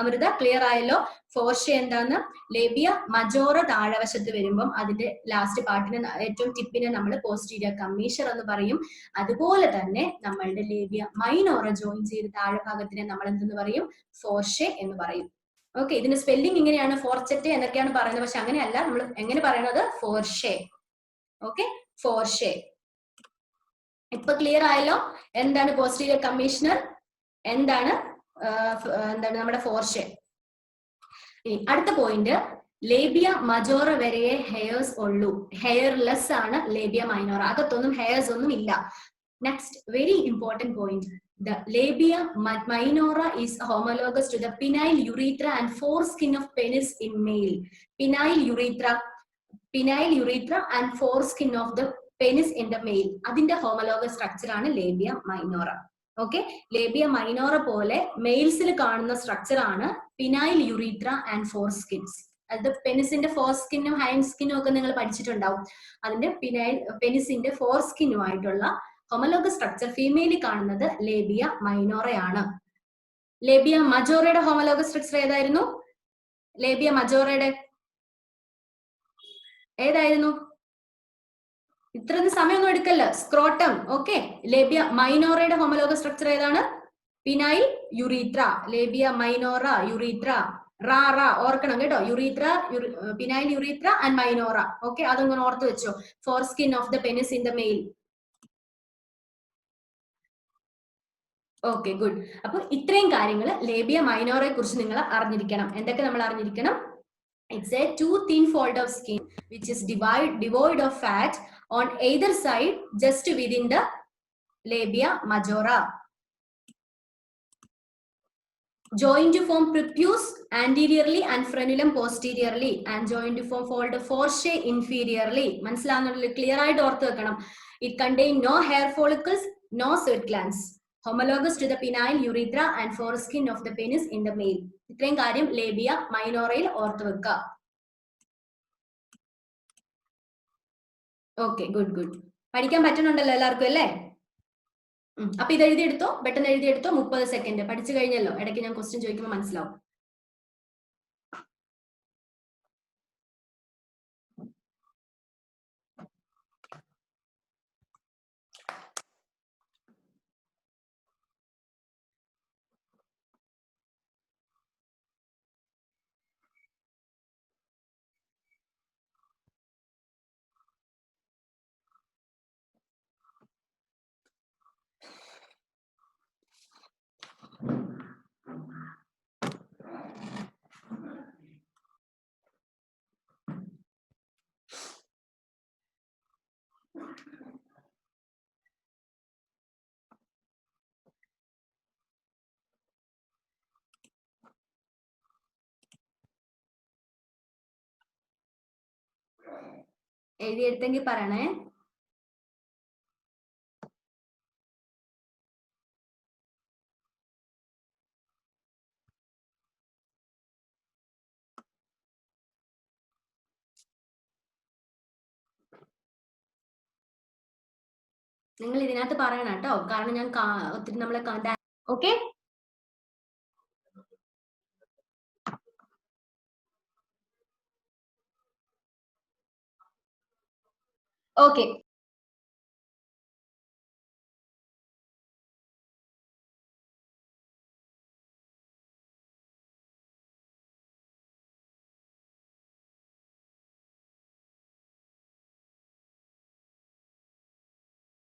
അമൃത ക്ലിയർ ആയല്ലോ? ഫോർഷെ എന്താന്ന്? ലേബിയ മജോറ താഴെവശത്ത് വരുമ്പം അതിന്റെ ലാസ്റ്റ് പാർട്ടിനെ, ഏറ്റവും ടിപ്പിനെ നമ്മൾ പോസ്റ്റീരിയർ കമ്മീഷർ എന്ന് പറയും. അതുപോലെ തന്നെ നമ്മളുടെ ലേബിയ മൈനോറ ജോയിൻ ചെയ്ത് താഴെ ഭാഗത്തിനെ നമ്മൾ എന്തെന്ന് പറയും? ഫോർഷെ എന്ന് പറയും. ഓക്കെ, ഇതിന്റെ സ്പെല്ലിംഗ് ഇങ്ങനെയാണ്, ഫോർച്ചെറ്റെ എന്നൊക്കെയാണ് പറയുന്നത്, പക്ഷെ അങ്ങനെയല്ല. നമ്മൾ എങ്ങനെ പറയുന്നത്? ഫോർഷെ. ഓക്കെ, ഫോർഷെ. ഇപ്പൊ ക്ലിയർ ആയല്ലോ എന്താണ് പോസ്റ്റീരിയർ കമ്മീഷണർ, എന്താണ് നമ്മുടെ ഫോർഷെ. അടുത്ത പോയിന്റ്, ലേബിയ മജോറ വരെ ഹെയർസ് ഉള്ളൂ. ഹെയർലെസ് ആണ് ലേബിയ മൈനോറ. അകത്തൊന്നും ഹെയർസ് ഒന്നും ഇല്ല. Next, very important point, the labia minora is homologous to the penile urethra and foreskin of penis in male. penile urethra and foreskin of the penis in the male. അതിന്റെ homologous structure ആണ് ലേബിയ minora. Okay, ലേബിയ minora പോലെ മെയിൽസിൽ കാണുന്ന structure ആണ് penile urethra and ഫോർസ്കിൻസ്. അത് പെനിസിന്റെ ഫോർസ്കിന്നും hind സ്കിന്നും ഒക്കെ നിങ്ങൾ പഠിച്ചിട്ടുണ്ടാവും. അതിന്റെ പെനിസിന്റെ ഫോർസ്കിന്നുമായിട്ടുള്ള homologous structure ഫീമെയിലിൽ കാണുന്നത് ലേബിയ മൈനോറയാണ്. ലേബിയ മജോറയുടെ ഹോമലോഗസ് സ്ട്രക്ചർ ഏതായിരുന്നു? ലേബിയ മജോറയുടെ ഏതായിരുന്നു? ഇത്രയൊന്നും സമയമൊന്നും എടുക്കല്ല. സ്ക്രോട്ടം. ഓക്കെ. ലേബിയ മൈനോറയുടെ ഹോമലോഗ സ്ട്രക്ചർ ഏതാണ്? Penile urethra. Labia minora urethra. ഓർക്കണം കേട്ടോ. Urethra, penile urethra and minora. Okay, അതങ്ങനെ ഓർത്ത് വെച്ചോ. Foreskin of the penis in the male. Okay, good. അപ്പൊ ഇത്രയും കാര്യങ്ങൾ ലേബിയ മൈനോറെ കുറിച്ച് നിങ്ങൾ അറിഞ്ഞിരിക്കണം. എന്തൊക്കെ നമ്മൾ അറിഞ്ഞിരിക്കണം? It's a too thin fold of skin which is devoid of fat on either side just within the labia majora. Joined to form prepuce anteriorly and frenulum posteriorly and joined to form fold fourche inferiorly. മനസ്സിലാവുന്നുണ്ടല്ലോ? Clear ആയിട്ട് ഓർത്ത് വെക്കണം. It contain no hair follicles, no sweat glands. Homologous to the penile urethra and foreskin of the penis in the male. ഇത്രയും കാര്യം ലേബിയ മൈനോറയിൽ ഓർത്ത് വെക്കുക. Okay, good good. പഠിക്കാൻ പറ്റുന്നുണ്ടല്ലോ എല്ലാവർക്കും അല്ലേ? അപ്പൊ ഇത് എഴുതിയെടുത്തോ, പെട്ടെന്ന് എഴുതിയെടുത്തോ. 30 സെക്കൻഡ് പഠിച്ചു കഴിഞ്ഞല്ലോ. ഇടയ്ക്ക് ഞാൻ ക്വസ്റ്റ്യൻ ചോദിക്കുമ്പോൾ മനസ്സിലാവും. എഴുതിയെടുത്തെങ്കിൽ പറയണേ. നിങ്ങൾ ഇതിനകത്ത് പറയണം കേട്ടോ, കാരണം ഞാൻ ഒത്തിരി നമ്മളെ ഓക്കെ. ഓക്കെ.